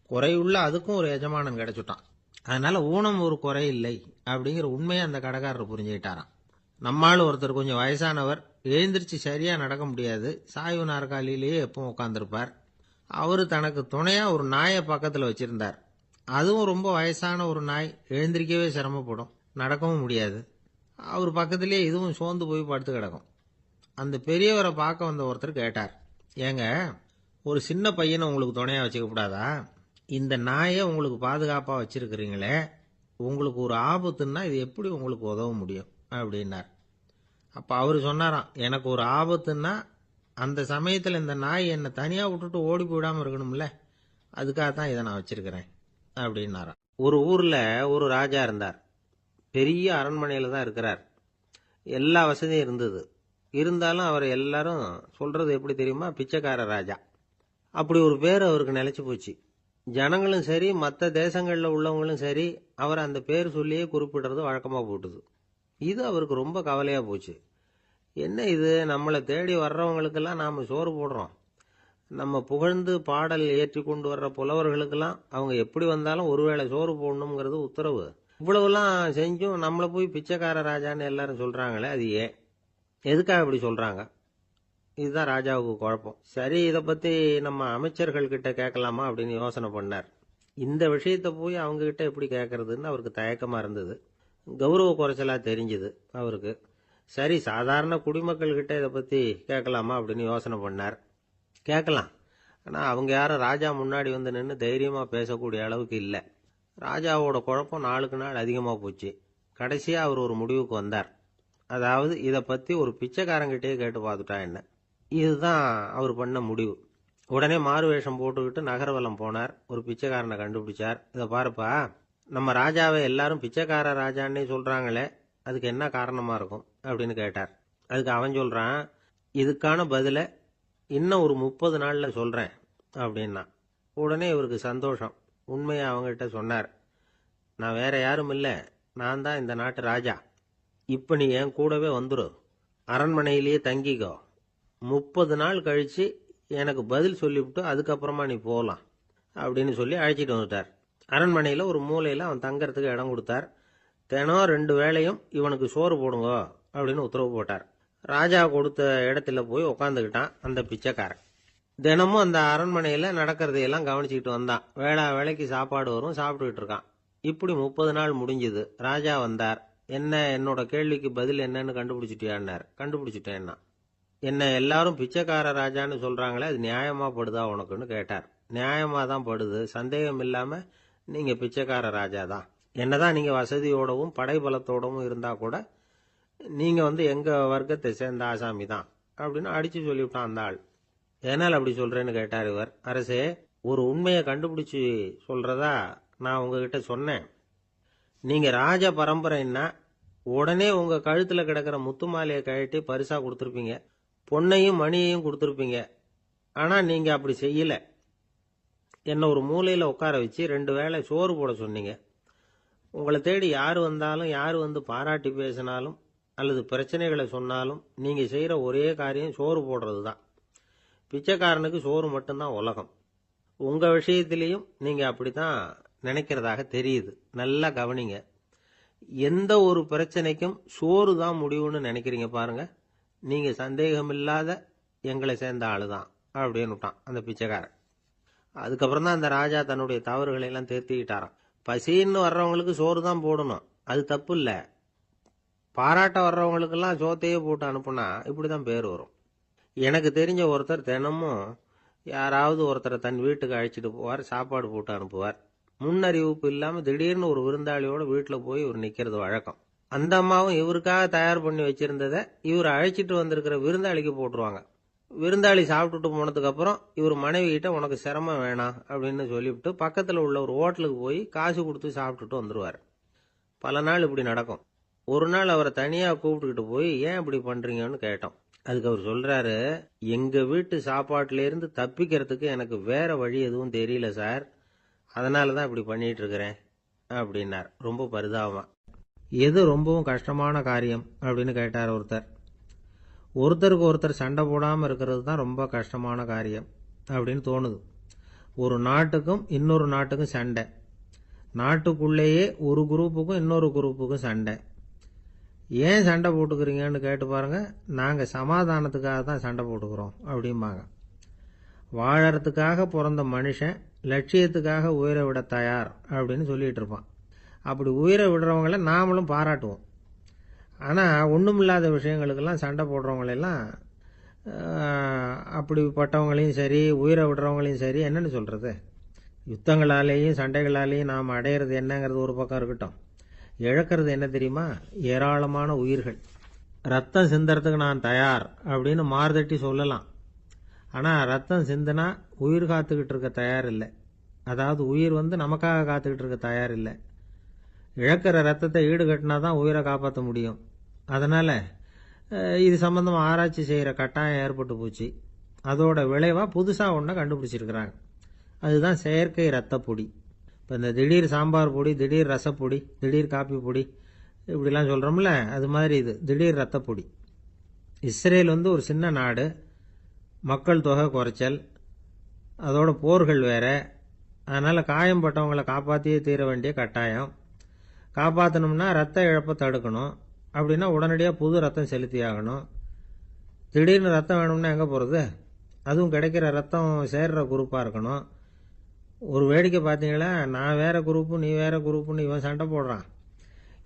குறையுள்ள அதுக்கும் ஒரு எஜமானன் கிடைச்சுட்டான். அதனால ஊனம் ஒரு குறை இல்லை அப்படிங்கிற உண்மையை அந்த கடைக்காரர் புரிஞ்சுக்கிட்டாராம். நம்மால் ஒருத்தர் கொஞ்சம் வயசானவர், எழுந்திரிச்சு சரியாக நடக்க முடியாது, சாய்வு நாற்காலியிலேயே எப்பவும் உட்காந்துருப்பார். அவர் தனக்கு துணையாக ஒரு நாயை பக்கத்தில் வச்சுருந்தார். அதுவும் ரொம்ப வயசான ஒரு நாய், எழுந்திரிக்கவே சிரமப்படும், நடக்கவும் முடியாது. அவர் பக்கத்திலே இதுவும் சோர்ந்து போய் படுத்து கிடக்கும். அந்த பெரியவரை பார்க்க வந்த ஒருத்தர் கேட்டார், ஏங்க, ஒரு சின்ன பையனை உங்களுக்கு துணையாக வச்சுக்கப்படாதா? இந்த நாயை உங்களுக்கு பாதுகாப்பாக வச்சிருக்கிறீங்களே, உங்களுக்கு ஒரு ஆபத்துன்னா இது எப்படி உங்களுக்கு உதவ முடியும் அப்படின்னார். அப்போ அவர் சொன்னாராம், எனக்கு ஒரு ஆபத்துன்னா அந்த சமயத்தில் இந்த நாய் என்னை தனியாக விட்டுட்டு ஓடி போயிடாமல் இருக்கணும்ல, அதுக்காக தான் இதை நான் வச்சிருக்கிறேன் அப்படின்னாராம். ஒரு ஊரில் ஒரு ராஜா இருந்தார். பெரிய அரண்மனையில் தான் இருக்கிறார். எல்லா வசதியும் இருந்தது. இருந்தாலும் அவர் எல்லாரும் சொல்கிறது எப்படி தெரியுமா? பிச்சைக்கார ராஜா. அப்படி ஒரு பேர் அவருக்கு நிலைச்சி போச்சு. ஜனங்களும் சரி, மற்ற தேசங்களில் உள்ளவங்களும் சரி, அவர் அந்த பேர் சொல்லியே குறிப்பிடுறது வழக்கமாக போட்டுது. இது அவருக்கு ரொம்ப கவலையாக போச்சு. என்ன இது, நம்மளை தேடி வர்றவங்களுக்கெல்லாம் நாம் சோறு போடுறோம், நம்ம புகழ்ந்து பாடல் ஏற்றி கொண்டு வர்ற புலவர்களுக்கெல்லாம் அவங்க எப்படி வந்தாலும் ஒருவேளை சோறு போடணுங்கிறது உத்தரவு. இவ்வளவுலாம் செஞ்சும் நம்மளை போய் பிச்சைக்கார ராஜான்னு எல்லாரும் சொல்கிறாங்களே, அது ஏன், எதுக்காக இப்படி சொல்கிறாங்க? இதுதான் ராஜாவுக்கு குழப்பம். சரி, இதை பற்றி நம்ம அமைச்சர்கள் கிட்ட கேட்கலாமா அப்படின்னு யோசனை பண்ணார். இந்த விஷயத்தை போய் அவங்ககிட்ட எப்படி கேட்கறதுன்னு அவருக்கு தயக்கமாக இருந்தது. கௌரவ குறைச்சலாக தெரிஞ்சுது அவருக்கு. சரி, சாதாரண குடிமக்கள்கிட்ட இதை பற்றி கேட்கலாமா அப்படின்னு யோசனை பண்ணார். கேட்கலாம், ஆனால் அவங்க யாரும் ராஜா முன்னாடி நின்று தைரியமாக பேசக்கூடிய அளவுக்கு இல்லை. ராஜாவோட குழப்பம் நாளுக்கு நாள் அதிகமாக போச்சு. கடைசியாக அவர் ஒரு முடிவுக்கு வந்தார். அதாவது, இதை பற்றி ஒரு பிச்சைக்காரங்கிட்டே கேட்டு பார்த்துட்டா என்ன. இதுதான் அவர் பண்ண முடிவு. உடனே மாறு வேஷம் போட்டுக்கிட்டு நகர்வலம் போனார். ஒரு பிச்சைக்காரனை கண்டுபிடிச்சார். இதை பாருப்பா, நம்ம ராஜாவை எல்லாரும் பிச்சைக்கார ராஜான்னே சொல்கிறாங்களே, அதுக்கு என்ன காரணமாக இருக்கும் அப்படின்னு கேட்டார். அதுக்கு அவன் சொல்கிறான், இதுக்கான பதிலை இன்னும் ஒரு 30 நாளில் சொல்கிறேன் அப்படின்னா. உடனே இவருக்கு சந்தோஷம். உண்மையை அவங்ககிட்ட சொன்னார். நான் வேற யாரும் இல்லை, நான் தான் இந்த நாட்டு ராஜா. இப்போ நீ என் கூடவே வந்துடு, அரண்மனையிலேயே தங்கிக்கோ. 30 நாள் கழித்து எனக்கு பதில் சொல்லிவிட்டு அதுக்கப்புறமா நீ போகலாம் அப்படின்னு சொல்லி அழைச்சிட்டு வந்துட்டார். அரண்மனையில் ஒரு மூலையில் அவன் தங்கறதுக்கு இடம் கொடுத்தார். தினம் 2 வேளையும் இவனுக்கு சோறு போடுங்க அப்படின்னு உத்தரவு போட்டார். ராஜா கொடுத்த இடத்துல போய் உக்காந்துக்கிட்டான் அந்த பிச்சைக்காரன். தினமும் அந்த அரண்மனையில் நடக்கிறதையெல்லாம் கவனிச்சுக்கிட்டு வந்தான். வேளைக்கு சாப்பாடு வரும், சாப்பிட்டுக்கிட்டு இருக்கான். இப்படி 30 நாள் முடிஞ்சுது. ராஜா வந்தார். என்ன, என்னோட கேள்விக்கு பதில் என்னன்னு கண்டுபிடிச்சிட்டியான்னார். கண்டுபிடிச்சிட்டேன்னா. என்ன எல்லாரும் பிச்சைக்கார ராஜான்னு சொல்கிறாங்களே, அது நியாயமாக படுதா உனக்குன்னு கேட்டார். நியாயமாக தான் படுது, சந்தேகம் இல்லாமல் நீங்கள் பிச்சைக்கார ராஜா தான். என்னதான் நீங்கள் வசதியோடவும் படைபலத்தோடவும் இருந்தால் கூட நீங்கள் எங்கள் வர்க்கத்தை சேர்ந்த ஆசாமி தான் அப்படின்னு அடித்து சொல்லிவிட்டான் அந்த ஆள். ஏனால் அப்படி சொல்கிறேன்னு கேட்டார் இவர். அரசே, ஒரு உண்மையை கண்டுபிடிச்சி சொல்கிறதா நான் உங்ககிட்ட சொன்னேன். நீங்கள் ராஜ பரம்பரைன்னா உடனே உங்கள் கழுத்தில் கிடக்கிற முத்து மாலையை கழட்டி பரிசாக கொடுத்துருப்பீங்க, பொன்னையும் மணியையும் கொடுத்துருப்பீங்க. ஆனால் நீங்கள் அப்படி செய்யலை. என்னை ஒரு மூலையில் உட்கார வச்சு 2 வேளை சோறு போட சொன்னீங்க. உங்களை தேடி யார் வந்தாலும், யார் பாராட்டி பேசினாலும் அல்லது பிரச்சனைகளை சொன்னாலும் நீங்கள் செய்கிற ஒரே காரியம் சோறு போடுறது தான். பிச்சைக்காரனுக்கு சோறு மட்டும்தான் உலகம். உங்க விஷயத்திலையும் நீங்க அப்படித்தான் நினைக்கிறதாக தெரியுது. நல்லா கவனிங்க. எந்த ஒரு பிரச்சனைக்கும் சோறு தான் முடிவுன்னு நினைக்கிறீங்க பாருங்க. நீங்க சந்தேகமில்லாத எங்களை சேர்ந்த ஆளுதான் அப்படின்னு விட்டான் அந்த பிச்சைக்காரன். அதுக்கப்புறம் தான் அந்த ராஜா தன்னுடைய தவறுகளை எல்லாம் திருத்திக்கிட்டாராம். பசின்னு வர்றவங்களுக்கு சோறு தான் போடணும், அது தப்பு இல்லை. பாராட்ட வர்றவங்களுக்கெல்லாம் சோத்தையே போட்டு அனுப்புனா இப்படிதான் பேர் வரும். எனக்கு தெரிஞ்ச ஒருத்தர் தினமும் யாராவது ஒருத்தரை தன் வீட்டுக்கு அழைச்சிட்டு போவார், சாப்பாடு போட்டு அனுப்புவார். முன்னறிவிப்பு இல்லாம திடீர்னு ஒரு விருந்தாளியோட வீட்டில் போய் இவர் நிக்கிறது வழக்கம். அந்த அம்மாவும் இவருக்காக தயார் பண்ணி வச்சிருந்ததை இவர் அழைச்சிட்டு வந்திருக்கிற விருந்தாளிக்கு போட்டுருவாங்க. விருந்தாளி சாப்பிட்டுட்டு போனதுக்கு அப்புறம் இவர் மனைவி கிட்ட உனக்கு சிரமம் வேணாம் அப்படின்னு சொல்லிவிட்டு பக்கத்துல உள்ள ஒரு ஹோட்டலுக்கு போய் காசு கொடுத்து சாப்பிட்டுட்டு வந்துருவார். பல நாள் இப்படி நடக்கும். ஒரு நாள் அவரை தனியா கூப்பிட்டுக்கிட்டு போய் ஏன் இப்படி பண்றீங்கன்னு கேட்டோம். அதுக்கு அவர் சொல்றாரு, எங்க வீட்டு சாப்பாட்டுல இருந்து தப்பிக்கிறதுக்கு எனக்கு வேற வழி எதுவும் தெரியல சார், அதனாலதான் இப்படி பண்ணிட்டு இருக்கிறேன் அப்படின்னார் ரொம்ப பரிதாபமா. எது ரொம்பவும் கஷ்டமான காரியம் அப்படின்னு கேட்டார் ஒருத்தர். ஒருத்தருக்கு ஒருத்தர் சண்டை போடாமல் இருக்கிறது தான் ரொம்ப கஷ்டமான காரியம் அப்படின்னு தோணுது. ஒரு நாட்டுக்கும் இன்னொரு நாட்டுக்கும் சண்டை, நாட்டுக்குள்ளேயே ஒரு குரூப்புக்கும் இன்னொரு குரூப்புக்கும் சண்டை. ஏன் சண்டை போட்டுக்கிறீங்கன்னு கேட்டு பாருங்க. நாங்கள் சமாதானத்துக்காக தான் சண்டை போட்டுக்கிறோம் அப்படிம்பாங்க. வாழறதுக்காக பிறந்த மனுஷன் லட்சியத்துக்காக உயிரை விட தயார் அப்படின்னு சொல்லிட்டு இருப்பான். அப்படி உயிரை விடுறவங்கள நாமளும் பாராட்டுவோம். ஆனால் ஒன்றுமில்லாத விஷயங்களுக்கெல்லாம் சண்டை போடுறவங்களெல்லாம் அப்படிப்பட்டவங்களையும் சரி உயிரை விடுறவங்களையும் சரி என்னன்னு சொல்கிறது? யுத்தங்களாலேயும் சண்டைகளாலேயும் நாம் அடையிறது என்னங்கிறது ஒரு பக்கம் இருக்கட்டும், இழக்கிறது என்ன தெரியுமா? ஏராளமான உயிர்கள். ரத்தம் சிந்தறதுக்கு நான் தயார் அப்படின்னு மார்தட்டி சொல்லலாம். ஆனால் ரத்தம் சிந்தினா உயிர் காத்துக்கிட்டு இருக்க தயார் இல்லை. அதாவது உயிர் நமக்காக காத்துக்கிட்டு இருக்க தயார் இல்லை. இழக்கிற ரத்தத்தை ஈடுகட்டினா தான் உயிரை காப்பாற்ற முடியும். அதனால் இது சம்பந்தமாக ஆராய்ச்சி செய்கிற கட்டாயம் ஏற்பட்டு போச்சு. அதோட விளைவாக புதுசாக ஒன்றை கண்டுபிடிச்சிருக்கிறாங்க. அதுதான் செயற்கை ரத்தப்பொடி. இப்போ இந்த திடீர் சாம்பார் பொடி, திடீர் ரசப்பொடி, திடீர் காப்பி பொடி இப்படிலாம் சொல்கிறோம்ல, அது மாதிரி இது திடீர் ரத்தப்பொடி. இஸ்ரேல் ஒரு சின்ன நாடு, மக்கள் தொகை குறைச்சல், அதோட போர்கள் வேற. அதனால் காயம்பட்டவங்களை காப்பாற்றியே தீர வேண்டிய கட்டாயம். காப்பாற்றணும்னா ரத்த இழப்பை தடுக்கணும். அப்படின்னா உடனடியாக புது ரத்தம் செலுத்தி ஆகணும். திடீர்னு ரத்தம் வேணும்னா எங்கே போகிறது? அதுவும் கிடைக்கிற ரத்தம் சேர்ற குரூப்பாக இருக்கணும். ஒரு வேடிக்கை பார்த்தீங்களா, நான் வேற குரூப்பு நீ வேற குரூப்புன்னு இவன் சண்டை போடுறான்.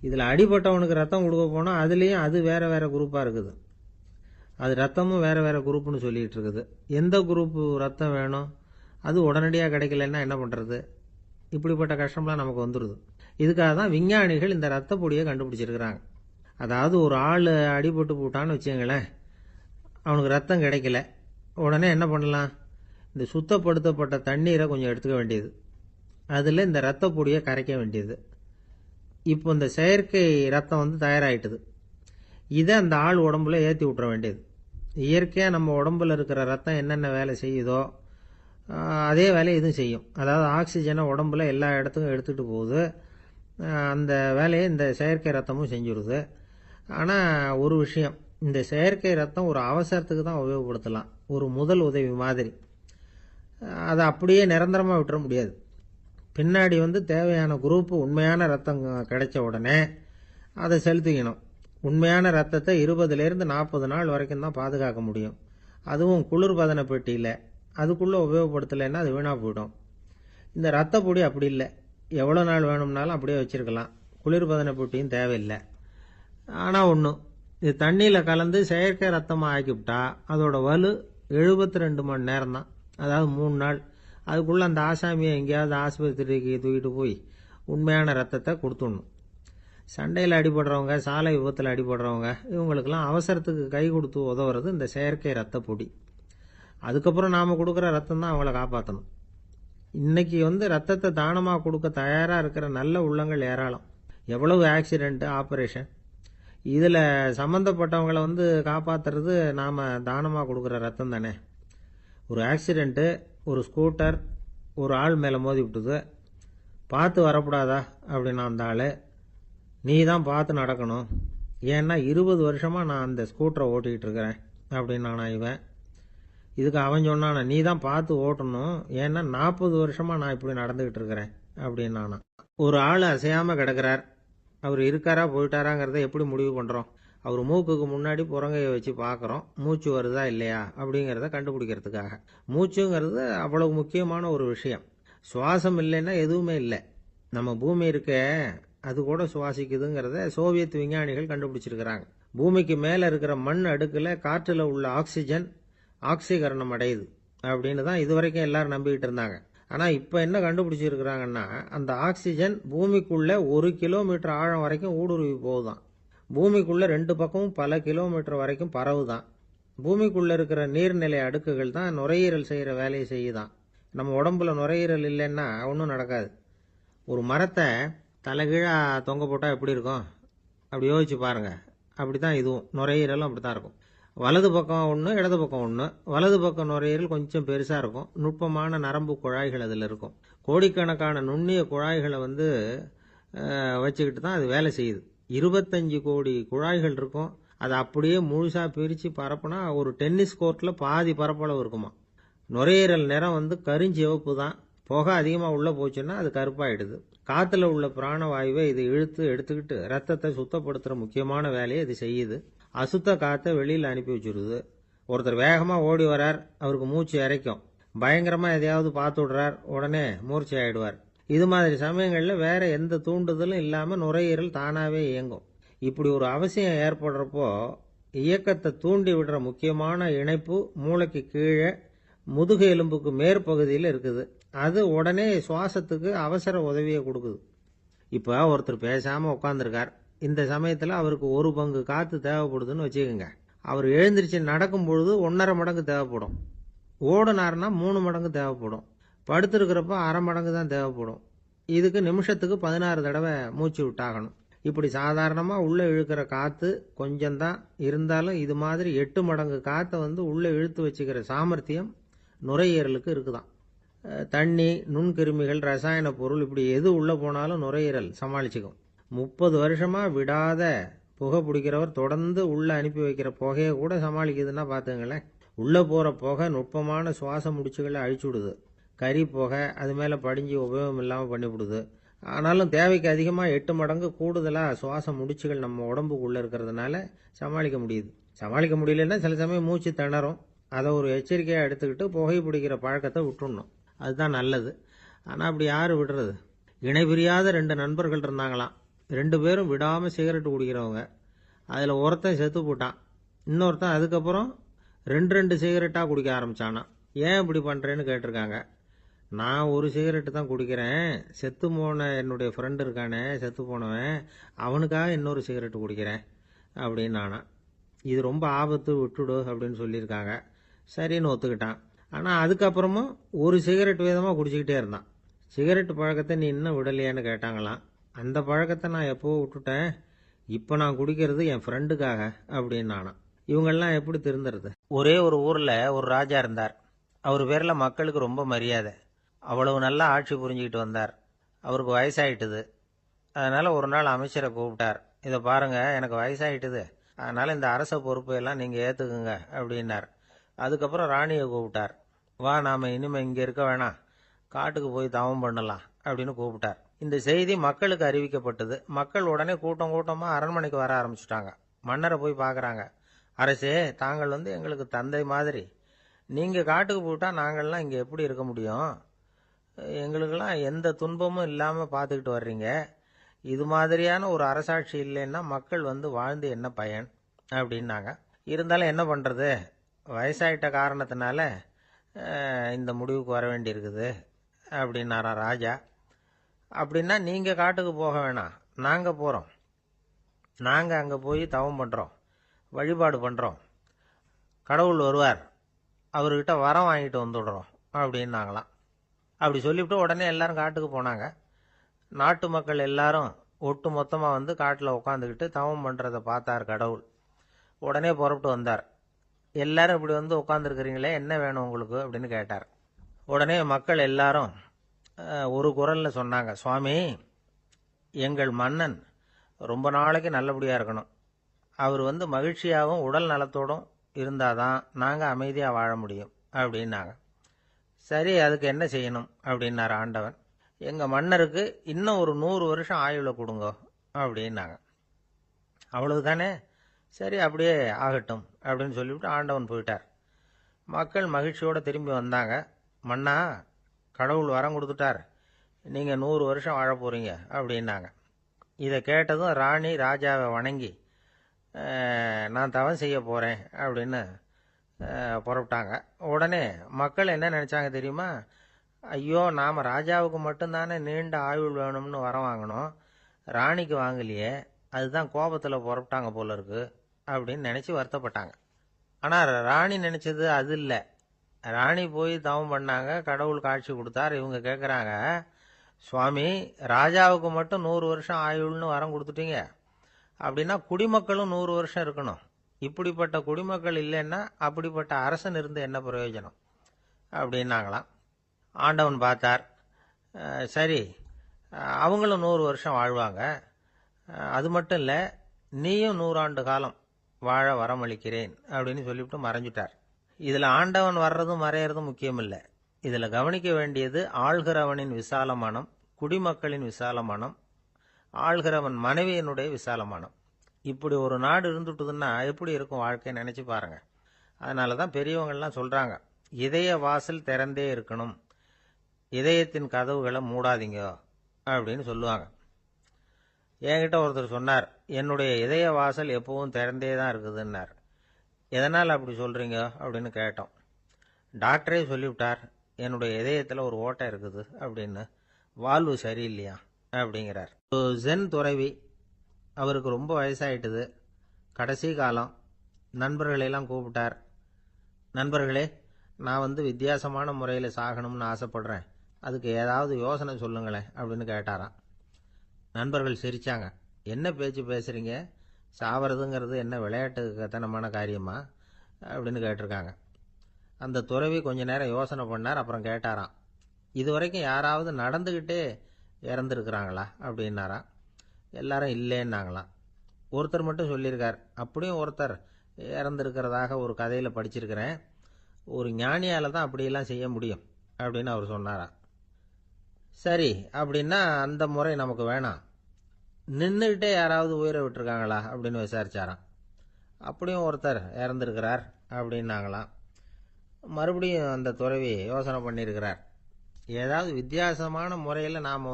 இதில் அடிபட்டவனுக்கு ரத்தம் கொடுக்க போனால் அதுலேயும் அது வேற வேற குரூப்பாக இருக்குது. அது ரத்தமும் வேற வேற குரூப்புன்னு சொல்லிட்டு இருக்குது. எந்த குரூப்பு ரத்தம் வேணும்? அது உடனடியாக கிடைக்கலன்னா என்ன பண்ணுறது? இப்படிப்பட்ட கஷ்டம்லாம் நமக்கு வந்துடுது. இதுக்காக தான் விஞ்ஞானிகள் இந்த ரத்த பொடியை கண்டுபிடிச்சிருக்கிறாங்க. அதாவது ஒரு ஆள் அடிபட்டு போட்டான்னு வச்சுங்களேன், அவனுக்கு ரத்தம் கிடைக்கல. உடனே என்ன பண்ணலாம்? இந்த சுத்தப்படுத்தப்பட்ட தண்ணீரை கொஞ்சம் எடுத்துக்க வேண்டியது, அதில் இந்த ரத்த பொடியை கரைக்க வேண்டியது. இப்போ இந்த செயற்கை ரத்தம் தயாராகிட்டுது. இதை அந்த ஆள் உடம்புல ஏற்றி விட்டுற வேண்டியது. இயற்கையாக நம்ம உடம்புல இருக்கிற ரத்தம் என்னென்ன வேலை செய்யுதோ அதே வேலையை இதுவும் செய்யும். அதாவது ஆக்சிஜனை உடம்புல எல்லா இடத்துக்கும் எடுத்துகிட்டு போகுது. அந்த வேலையை இந்த செயற்கை ரத்தமும் செஞ்சுடுது. ஆனால் ஒரு விஷயம், இந்த செயற்கை ரத்தம் ஒரு அவசரத்துக்கு தான் உபயோகப்படுத்தலாம், ஒரு முதல் உதவி மாதிரி. அதை அப்படியே நிரந்தரமாக விட்டுற முடியாது. பின்னாடி தேவையான குரூப்பு உண்மையான ரத்தம் கிடைச்ச உடனே அதை செலுத்திக்கணும். உண்மையான ரத்தத்தை 20லேருந்து 40 நாள் வரைக்கும் தான் பாதுகாக்க முடியும். அதுவும் குளிர்பதன பெட்டியில். அதுக்குள்ளே உபயோகப்படுத்தலைன்னா அது வீணாக போயிடும். இந்த ரத்த பொடி அப்படி இல்லை, எவ்வளோ நாள் வேணும்னாலும் அப்படியே வச்சுருக்கலாம். குளிர்பதன பெட்டியும் தேவையில்லை. ஆனால் ஒன்று, இது தண்ணியில் கலந்து செயற்கை ரத்தமாக ஆக்கிவிட்டா அதோட வலு 72 மணி நேரம் தான். அதாவது 3 நாள். அதுக்குள்ளே அந்த ஆசாமியை எங்கேயாவது ஆஸ்பத்திரிக்கு தூக்கிட்டு போய் உண்மையான ரத்தத்தை கொடுத்துடணும். சண்டையில் அடிபடுறவங்க, சாலை விபத்தில் அடிபடுறவங்க, இவங்களுக்கெல்லாம் அவசரத்துக்கு கை கொடுத்து உதவுறது இந்த செயற்கை ரத்த பொடி. அதுக்கப்புறம் நாம் கொடுக்குற ரத்தம் தான் அவங்கள காப்பாற்றணும். இன்னைக்கு ரத்தத்தை தானமாக கொடுக்க தயாராக இருக்கிற நல்ல உள்ளங்கள் ஏராளம். எவ்வளவு ஆக்சிடென்ட்டு, ஆப்ரேஷன், இதில் சம்மந்தப்பட்டவங்களை காப்பாற்றுறது நாம் தானமாக கொடுக்குற ரத்தம் தானே. ஒரு ஆக்சிடென்ட்டு, ஒரு ஸ்கூட்டர் ஒரு ஆள் மேலே மோதி விட்டுது. பார்த்து வரக்கூடாதா அப்படின்னா அந்த ஆள், நீ தான் பார்த்து நடக்கணும், ஏன்னா 20 வருஷமாக நான் அந்த ஸ்கூட்டரை ஓட்டிக்கிட்டு இருக்கிறேன் அப்படின்னா இவன். இதுக்கு அவன் சொன்னானா, நீ தான் பார்த்து ஓட்டணும், ஏன்னா 40 வருஷமா நான் இப்படி நடந்துகிட்டு இருக்கிறேன் அப்படின்னானா. ஒரு ஆள் அசையாம கிடக்கிறார், அவர் இருக்காரா போயிட்டாராங்கிறத எப்படி முடிவு பண்றோம்? அவர் மூக்குக்கு முன்னாடி புறங்கையை வச்சு பார்க்குறோம், மூச்சு வருதா இல்லையா அப்படிங்கிறத கண்டுபிடிக்கிறதுக்காக. மூச்சுங்கிறது அவ்வளவு முக்கியமான ஒரு விஷயம். சுவாசம் இல்லைன்னா எதுவுமே இல்லை. நம்ம பூமி இருக்க, அது கூட சுவாசிக்குதுங்கிறத சோவியத் விஞ்ஞானிகள் கண்டுபிடிச்சிருக்கிறாங்க. பூமிக்கு மேலே இருக்கிற மண் அடுக்கில் காற்றில் உள்ள ஆக்சிஜன் ஆக்சிகரணம் அடையுது அப்படின்னு தான் இதுவரைக்கும் எல்லாரும் நம்பிக்கிட்டு இருந்தாங்க. ஆனால் இப்போ என்ன கண்டுபிடிச்சிருக்கிறாங்கன்னா, அந்த ஆக்சிஜன் பூமிக்குள்ள 1 கிலோமீட்டர் ஆழம் வரைக்கும் ஊடுருவி போகுதான். பூமிக்குள்ள 2 பக்கமும் பல கிலோமீட்டர் வரைக்கும் பரவுதான். பூமிக்குள்ள இருக்கிற நீர்நிலை அடுக்குகள் தான் நுரையீரல் செய்கிற வேலையை செய்யுதான். நம்ம உடம்புல நுரையீரல் இல்லைன்னா ஒன்றும் நடக்காது. ஒரு மரத்தை தலைகீழா தொங்க போட்டால் எப்படி இருக்கும்? அப்படி யோசிச்சு பாருங்க. அப்படி தான் இதுவும், நுரையீரலும் அப்படி தான் இருக்கும். வலது பக்கம் ஒன்று, இடது பக்கம் ஒன்று. வலது பக்கம் நுரையீரல் கொஞ்சம் பெருசாக இருக்கும், நுட்பமான நரம்பு குழாய்கள் அதில் இருக்கும். கோடிக்கணக்கான நுண்ணிய குழாய்களை வச்சுக்கிட்டு தான் அது வேலை செய்யுது. 25 கோடி குழாய்கள் இருக்கும். அதை அப்படியே முழுசாக பிரித்து பரப்புனா ஒரு டென்னிஸ் கோர்ட்டில் பாதி பரப்பளவு இருக்குமா. நுரையீரல் நிறம் கருஞ்சிவப்பு தான். புகை அதிகமாக உள்ளே போச்சுன்னா அது கருப்பாயிடுது. காற்றுல உள்ள பிராணவாயுவை இது இழுத்து எடுத்துக்கிட்டு ரத்தத்தை சுத்தப்படுத்துகிற முக்கியமான வேலையை இது செய்யுது. அசுத்த காற்றை வெளியில் அனுப்பி வச்சுருது. ஒருத்தர் வேகமாக ஓடி வரார், அவருக்கு மூச்சு இறைக்கும். பயங்கரமாக எதையாவது பார்த்து விடுறார், உடனே மூர்ச்சை ஆயிடுவார். இது மாதிரி சமயங்களில் வேற எந்த தூண்டுதலும் இல்லாமல் நுரையீரல் தானாகவே இயங்கும். இப்படி ஒரு அவசியம் ஏற்படுறப்போ இயக்கத்தை தூண்டி விடுற முக்கியமான இணைப்பு மூளைக்கு கீழே முதுகு எலும்புக்கு மேற்பகுதியில் இருக்குது. அது உடனே சுவாசத்துக்கு அவசர உதவியை கொடுக்குது. இப்போ ஒருத்தர் பேசாமல் உட்காந்துருக்கார். இந்த சமயத்தில் அவருக்கு 1 பங்கு காற்று தேவைப்படுதுன்னு வச்சுக்கோங்க. அவர் எழுந்திரிச்சு நடக்கும் பொழுது 1.5 மடங்கு தேவைப்படும். ஓடுனார்னா 3 மடங்கு தேவைப்படும். படுத்திருக்கிறப்ப 1/2 மடங்கு தான் தேவைப்படும். இதுக்கு நிமிஷத்துக்கு 16 தடவை மூச்சு விட்டாகணும். இப்படி சாதாரணமாக உள்ளே இழுக்கிற காற்று கொஞ்சம்தான் இருந்தாலும் இது மாதிரி 8 மடங்கு காற்றை உள்ளே இழுத்து வச்சுக்கிற சாமர்த்தியம் நுரையீரலுக்கு இருக்குதான். தண்ணி, நுண்கிருமிகள், ரசாயன பொருள் இப்படி எது உள்ளே போனாலும் நுரையீரல் சமாளிச்சுக்கும். 30 வருஷமாக விடாத புகை பிடிக்கிறவர் தொடர்ந்து உள்ளே அனுப்பி வைக்கிற புகையை கூட சமாளிக்குதுன்னா பார்த்துங்களேன். உள்ளே போகிற புகை நுட்பமான சுவாச முடிச்சுகளை அழிச்சு விடுது. கறி புகை அது மேலே படிஞ்சு உபயோகம் இல்லாமல் பண்ணிவிடுது. ஆனாலும் தேவைக்கு அதிகமாக 8 மடங்கு கூடுதலாக சுவாச முடிச்சுகள் நம்ம உடம்புக்குள்ளே இருக்கிறதுனால சமாளிக்க முடியுது. சமாளிக்க முடியலன்னா சில சமயம் மூச்சு திணறும். அதை ஒரு எச்சரிக்கையாக எடுத்துக்கிட்டு புகை பிடிக்கிற பழக்கத்தை விட்டுடணும். அதுதான் நல்லது. ஆனால் அப்படி யார் விடுறது? இணை பிரியாத 2 நண்பர்கள் இருந்தாங்களாம். 2 பேரும் விடாமல் சிகரெட் குடிக்கிறவங்க. அதில் ஒருத்தன் செத்து போட்டான். இன்னொருத்தன் அதுக்கப்புறம் 2 சிகரெட்டாக குடிக்க ஆரம்பித்தானான். ஏன் இப்படி பண்ணுறேன்னு கேட்டிருக்காங்க. நான் ஒரு சிகரெட்டு தான் குடிக்கிறேன், செத்து போன என்னுடைய ஃப்ரெண்டு இருக்கானே செத்து போனவன், அவனுக்காக இன்னொரு சிகரெட்டு குடிக்கிறேன் அப்படின்னு நானா. இது ரொம்ப ஆபத்து, விட்டுடு அப்படின்னு சொல்லியிருக்காங்க. சரின்னு ஒத்துக்கிட்டான். ஆனால் அதுக்கப்புறமும் ஒரு சிகரெட் வீதமாக குடிச்சிக்கிட்டே இருந்தான். சிகரெட்டு பழக்கத்தை நீ இன்னும் விடலையான்னு கேட்டாங்களாம். அந்த பழக்கத்தை நான் எப்போவோ விட்டுட்டேன், இப்போ நான் குடிக்கிறது என் ஃப்ரெண்டுக்காக அப்படின்னு நானா. இவங்கெல்லாம் எப்படி திருந்துறது? ஒரே ஒரு ஊரில் ஒரு ராஜா இருந்தார். அவர் பேரில் மக்களுக்கு ரொம்ப மரியாதை. அவ்வளவு நல்லா ஆட்சி புரிஞ்சுக்கிட்டு வந்தார். அவருக்கு வயசாயிட்டுது. அதனால் ஒரு நாள் அமைச்சரை கூப்பிட்டார். இதை பாருங்க, எனக்கு வயசாயிட்டுது, அதனால் இந்த அரச பொறுப்பையெல்லாம் நீங்கள் ஏற்றுக்குங்க அப்படின்னார். அதுக்கப்புறம் ராணியை கூப்பிட்டார். வா, நாம் இனிமேல் இங்கே இருக்க வேணாம், காட்டுக்கு போய் தவம் பண்ணலாம் அப்படின்னு கூப்பிட்டார். இந்த செய்தி மக்களுக்கு அறிவிக்கப்பட்டது. மக்கள் உடனே கூட்டம் கூட்டமாக அரண்மனைக்கு வர ஆரம்பிச்சுட்டாங்க. மன்னரை போய் பார்க்குறாங்க. அரசே, தாங்கள் எங்களுக்கு தந்தை மாதிரி. நீங்கள் காட்டுக்கு போயிட்டால் நாங்கள்லாம் இங்கே எப்படி இருக்க முடியும்? எங்களுக்கெல்லாம் எந்த துன்பமும் இல்லாமல் பார்த்துக்கிட்டு வர்றீங்க. இது மாதிரியான ஒரு அரசாட்சி இல்லைன்னா மக்கள் வாழ்ந்து என்ன பயன் அப்படின்னாங்க. இருந்தாலும் என்ன பண்ணுறது, வயசாயிட்ட காரணத்தினால இந்த முடிவுக்கு வர வேண்டியிருக்குது அப்படின்னாரா ராஜா. அப்படின்னா நீங்கள் காட்டுக்கு போக வேணாம், நாங்கள் போகிறோம். நாங்கள் அங்கே போய் தவம் பண்ணுறோம், வழிபாடு பண்ணுறோம். கடவுள் வருவார், அவர்கிட்ட வரம் வாங்கிட்டு வந்துடுறோம் அப்படின்னாங்களாம். அப்படி சொல்லிவிட்டு உடனே எல்லாரும் காட்டுக்கு போனாங்க. நாட்டு மக்கள் எல்லாரும் ஒட்டு மொத்தமாக காட்டில் உட்காந்துக்கிட்டு தவம் பண்ணுறதை பார்த்தார் கடவுள். உடனே புறப்பட்டு வந்தார். எல்லாரும் இப்படி உட்காந்துருக்கிறீங்களே, என்ன வேணும் உங்களுக்கு அப்படின்னு கேட்டார். உடனே மக்கள் எல்லாரும் ஒரு குரலில் சொன்னாங்க, சுவாமி, எங்கள் மன்னன் ரொம்ப நாளைக்கு நல்லபடியாக இருக்கணும். அவர் மகிழ்ச்சியாகவும் உடல் நலத்தோடும் இருந்தால் தான் நாங்கள் அமைதியாக வாழ முடியும் அப்படின்னாங்க. சரி, அதுக்கு என்ன செய்யணும் அப்படின்னார் ஆண்டவன். எங்கள் மன்னருக்கு இன்னும் ஒரு 100 வருஷம் ஆயுளை கொடுங்க அப்படின்னாங்க. அவ்வளவுதானே, சரி அப்படியே ஆகட்டும் அப்படின்னு சொல்லிவிட்டு ஆண்டவன் போயிட்டார். மக்கள் மகிழ்ச்சியோடு திரும்பி வந்தாங்க. மன்னா, கடவுள் வரம் கொடுத்துட்டார், நீங்கள் 100 வருஷம் வாழ போகிறீங்க அப்படின்னாங்க. இதை கேட்டதும் ராணி ராஜாவை வணங்கி, நான் தவம் செய்ய போகிறேன் அப்படின்னு புறப்பட்டாங்க. உடனே மக்கள் என்ன நினச்சாங்க தெரியுமா? ஐயோ, நாம் ராஜாவுக்கு மட்டும்தானே நீண்ட ஆயுள் வேணும்னு வரம் வாங்கினோம், ராணிக்கு வாங்கலையே, அதுதான் கோபத்தில் புறப்பட்டாங்க போல இருக்கு அப்படின்னு நினச்சி வருத்தப்பட்டாங்க. ஆனால் ராணி நினச்சது அது இல்லை. ராணி போய் தவம் பண்ணாங்க, கடவுள் காட்சி கொடுத்தார். இவங்க கேட்குறாங்க, சுவாமி, ராஜாவுக்கு மட்டும் 100 வருஷம் ஆயுள்னு வரம் கொடுத்துட்டீங்க, அப்படின்னா குடிமக்களும் 100 வருஷம் இருக்கணும். இப்படிப்பட்ட குடிமக்கள் இல்லைன்னா அப்படிப்பட்ட அரசன் இருந்து என்ன பிரயோஜனம் அப்படின்னாங்களாம். ஆண்டவன் பார்த்தார், சரி அவங்களும் 100 வருஷம் வாழ்வாங்க, அது மட்டும் இல்லை, நீயும் 100 ஆண்டு காலம் வாழ வரமளிக்கிறேன் அப்படின்னு சொல்லிவிட்டு மறைஞ்சிட்டார். இதில் ஆண்டவன் வர்றதும் மறையறதும் முக்கியம் இல்லை. இதில் கவனிக்க வேண்டியது ஆள்கிறவனின் விசால மனம், குடிமக்களின் விசால மனம், ஆள்கிறவன் மனைவியினுடைய விசால மனம். இப்படி ஒரு நாடு இருந்துட்டுதுன்னா எப்படி இருக்கும் வாழ்க்கையை நினச்சி பாருங்க. அதனால தான் பெரியவங்கள்லாம் சொல்கிறாங்க, இதய வாசல் திறந்தே இருக்கணும், இதயத்தின் கதவுகளை மூடாதீங்க அப்படின்னு சொல்லுவாங்க. என்கிட்ட ஒருத்தர் சொன்னார், என்னுடைய இதய வாசல் எப்பவும் திறந்தே தான் இருக்குதுன்னார். எதனால் அப்படி சொல்கிறீங்க அப்படின்னு கேட்டோம். டாக்டரே சொல்லிவிட்டார், என்னுடைய இதயத்தில் ஒரு ஓட்டை இருக்குது அப்படின்னு, வால்வு சரியில்லையா அப்படிங்கிறார். ஜென் துறவி, அவருக்கு ரொம்ப வயசாயிட்டுது, கடைசி காலம். நண்பர்களெல்லாம் கூப்பிட்டார். நண்பர்களே, நான் வித்தியாசமான முறையில் சாகணும்னு ஆசைப்படுறேன், அதுக்கு ஏதாவது யோசனை சொல்லுங்களேன் அப்படின்னு கேட்டாராம். நண்பர்கள் சிரித்தாங்க. என்ன பேச்சு பேசுகிறீங்க, சாவறதுங்கிறது என்ன விளையாட்டு கத்தனமான காரியமா அப்படின்னு கேட்டிருக்காங்க. அந்த துறவி கொஞ்ச நேரம் யோசனை பண்ணார். அப்புறம் கேட்டாராம், இது வரைக்கும் யாராவது நடந்துக்கிட்டே இறந்துருக்குறாங்களா அப்படின்னாராம். எல்லாரும் இல்லைன்னாங்களாம். ஒருத்தர் மட்டும் சொல்லியிருக்கார், அப்படியும் ஒருத்தர் இறந்துருக்கிறதாக ஒரு கதையில் படிச்சிருக்கிறேன், ஒரு ஞானியால் தான் அப்படியெல்லாம் செய்ய முடியும் அப்படின்னு அவர் சொன்னாராம். சரி, அப்படின்னா அந்த முறை நமக்கு வேணாம், நின்றுக்கிட்டே யாராவது உயிரை விட்டுருக்காங்களா அப்படின்னு விசாரிச்சாராம். அப்படியும் ஒருத்தர் இறந்துருக்கிறார் அப்படின்னாங்களாம். மறுபடியும் அந்த துறவி யோசனை பண்ணியிருக்கிறார், ஏதாவது வித்தியாசமான முறையில் நாம்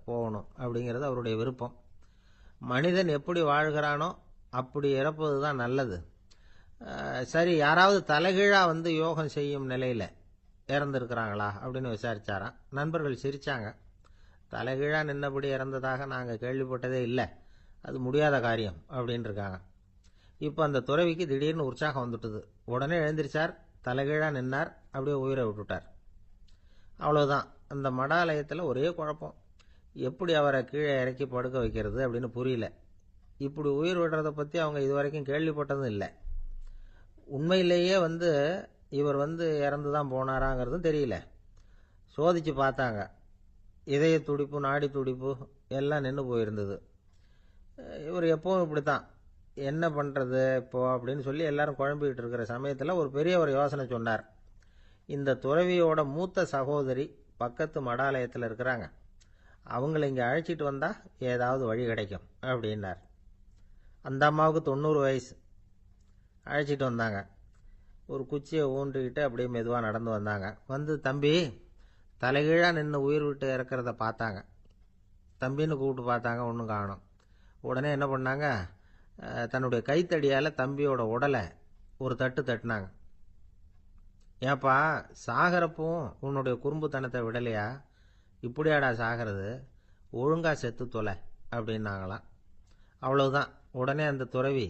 போகணும் அப்படிங்கிறது அவருடைய விருப்பம். மனிதன் எப்படி வாழ்கிறானோ அப்படி இறப்பது தான் நல்லது. சரி, யாராவது தலைகீழாக யோகம் செய்யும் நிலையில் இறந்துருக்கிறாங்களா அப்படின்னு விசாரிச்சாராம். நண்பர்கள் சிரித்தாங்க. தலைகீழாக நின்னபடி இறந்ததாக நாங்கள் கேள்விப்பட்டதே இல்லை, அது முடியாத காரியம் அப்படின்னு இருக்காங்க. இப்போ அந்த துறவிக்கு திடீர்னு உற்சாகம் வந்துட்டுது. உடனே எழுந்திரிச்சார், தலைகீழாக நின்னார், அப்படியே உயிரை விட்டுட்டார். அவ்வளோதான். அந்த மடாலயத்தில் ஒரே குழப்பம், எப்படி அவரை கீழே இறக்கி படுக்க வைக்கிறது அப்படின்னு புரியல. இப்படி உயிர் விடுறதை பற்றி அவங்க இதுவரைக்கும் கேள்விப்பட்டதும் இல்லை. உண்மையிலேயே இவர் இறந்து தான் போனாராங்கிறதும் தெரியல. சோதிச்சு பார்த்தாங்க, இதய துடிப்பு, நாடி துடிப்பு எல்லாம் நின்று போயிருந்தது. இவர் எப்பவும் இப்படி தான், என்ன பண்ணுறது இப்போ அப்படின்னு சொல்லி எல்லாரும் குழம்பிக்கிட்டு இருக்கிற சமயத்தில் ஒரு பெரியவர் யோசனை சொன்னார். இந்த துறவியோட மூத்த சகோதரி பக்கத்து மடாலயத்தில் இருக்கிறாங்க, அவங்கள இங்கே அழைச்சிட்டு வந்தால் ஏதாவது வழி கிடைக்கும் அப்படின்னார். அந்த அம்மாவுக்கு 90 வயசு. அழைச்சிட்டு வந்தாங்க. ஒரு குச்சியை ஊன்றிக்கிட்டு அப்படியே மெதுவாக நடந்து வந்தாங்க. தம்பி, தலைகீழாக நின்று உயிர் விட்டு இறக்கிறத பார்த்தாங்க. தம்பின்னு கூப்பிட்டு பார்த்தாங்க, ஒன்றும் காணோம். உடனே என்ன பண்ணாங்க, தன்னுடைய கைத்தடியால் தம்பியோட உடலை ஒரு தட்டு தட்டினாங்க. ஏப்பா, சாகிறப்பவும் உன்னுடைய குறும்புத்தனத்தை விடலையா, இப்படியாடா சாகிறது, ஒழுங்காக செத்து தொலை அப்படின்னாங்களாம். அவ்வளவுதான். உடனே அந்த துறவி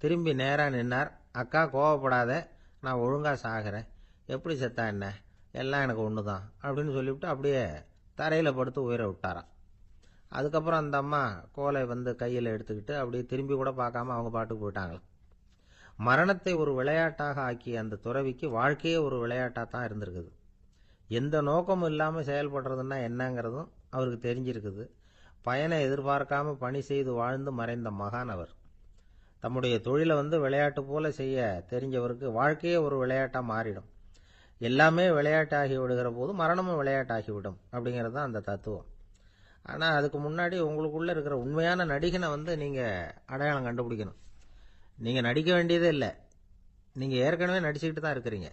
திரும்பி நேராக நின்னார். அக்கா, கோவப்படாத, நான் ஒழுங்காக சாகிறேன், எப்படி செத்தா என்ன, எல்லாம் எனக்கு ஒன்று தான் அப்படின்னு சொல்லிவிட்டு அப்படியே தரையில் படுத்து உயிரை விட்டாராம். அதுக்கப்புறம் அந்த அம்மா கோலை கையில் எடுத்துக்கிட்டு அப்படியே திரும்பி கூட பார்க்காம அவங்க பாட்டுக்கு போயிட்டாங்களாம். மரணத்தை ஒரு விளையாட்டாக ஆக்கிய அந்த துறவிக்கு வாழ்க்கையே ஒரு விளையாட்டாக தான் இருந்திருக்குது. எந்த நோக்கமும் இல்லாமல் செயல்படுறதுன்னா என்னங்கிறதும் அவருக்கு தெரிஞ்சிருக்குது. பயனை எதிர்பார்க்காம பணி செய்து வாழ்ந்து மறைந்த மகான் அவர். தம்முடைய தொழிலை விளையாட்டு போல செய்ய தெரிஞ்சவருக்கு வாழ்க்கையே ஒரு விளையாட்டாக மாறிடும். எல்லாமே விளையாட்டாகி விடுகிற போது மரணமும் விளையாட்டாகிவிடும் அப்படிங்கிறது தான் அந்த தத்துவம். ஆனால் அதுக்கு முன்னாடி உங்களுக்குள்ளே இருக்கிற உண்மையான நடிகனை நீங்கள் அடையாளம் கண்டுபிடிக்கணும். நீங்கள் நடிக்க வேண்டியதே இல்லை, நீங்கள் ஏற்கனவே நடிச்சுக்கிட்டு தான் இருக்கிறீங்க.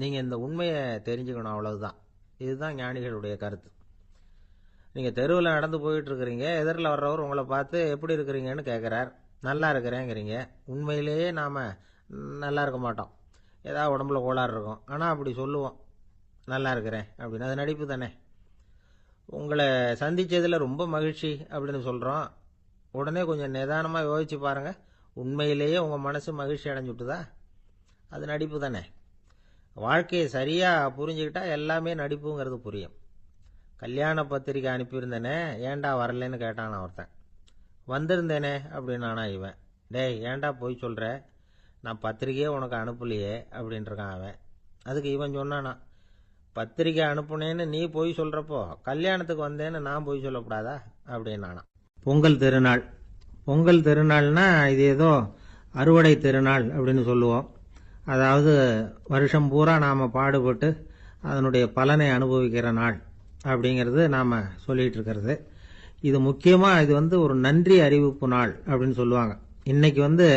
நீங்கள் இந்த உண்மையை தெரிஞ்சுக்கணும், அவ்வளவுதான். இதுதான் ஞானிகளுடைய கருத்து. நீங்கள் தெருவில் நடந்து போயிட்டு இருக்கிறீங்க, எதிரில் வர்றவர் உங்களை பார்த்து எப்படி இருக்கிறீங்கன்னு கேட்குறார். நல்லா இருக்கிறேங்கிறீங்க. உண்மையிலேயே நாம் நல்லா இருக்க மாட்டோம், ஏதாவது உடம்புல கோளாறு இருக்கும். ஆனால் அப்படி சொல்லுவோம், நல்லா இருக்கிறேன் அப்படின்னு. அது நடிப்பு தானே. உங்களை சந்தித்ததில் ரொம்ப மகிழ்ச்சி அப்படின்னு சொல்கிறோம். உடனே கொஞ்சம் நிதானமாக யோசிச்சு பாருங்கள், உண்மையிலேயே உங்கள் மனசு மகிழ்ச்சி அடைஞ்சுட்டுதா? அது நடிப்பு தானே. வாழ்க்கையை சரியாக புரிஞ்சுக்கிட்டா எல்லாமே நடிப்புங்கிறது புரியும். கல்யாண பத்திரிக்கை அனுப்பியிருந்தேனே, ஏன்டா வரலன்னு கேட்டான் ஒருத்தன். வந்திருந்தேனே அப்படின்னானா இவன். டேய், ஏன்டா போய் சொல்கிற, நான் பத்திரிக்கையே உனக்கு அனுப்பலையே அப்படின்ட்டுருக்கான் அவன். அதுக்கு இவன் சொன்னானா, பத்திரிக்கை அனுப்புனேன்னு நீ போய் சொல்கிறப்போ கல்யாணத்துக்கு வந்தேன்னு நான் போய் சொல்லக்கூடாதா அப்படின்னானா. பொங்கல் திருநாள். பொங்கல் திருநாள்னா இது ஏதோ அறுவடை திருநாள் அப்படின்னு சொல்லுவோம். அதாவது வருஷம் பூரா நாம் பாடுபட்டு அதனுடைய பலனை அனுபவிக்கிற நாள் அப்படிங்கிறது நாம் சொல்லிகிட்டு இருக்கிறது. இது முக்கியமாக இது ஒரு நன்றி அறிவிப்பு நாள் அப்படின்னு சொல்லுவாங்க. இன்னைக்கு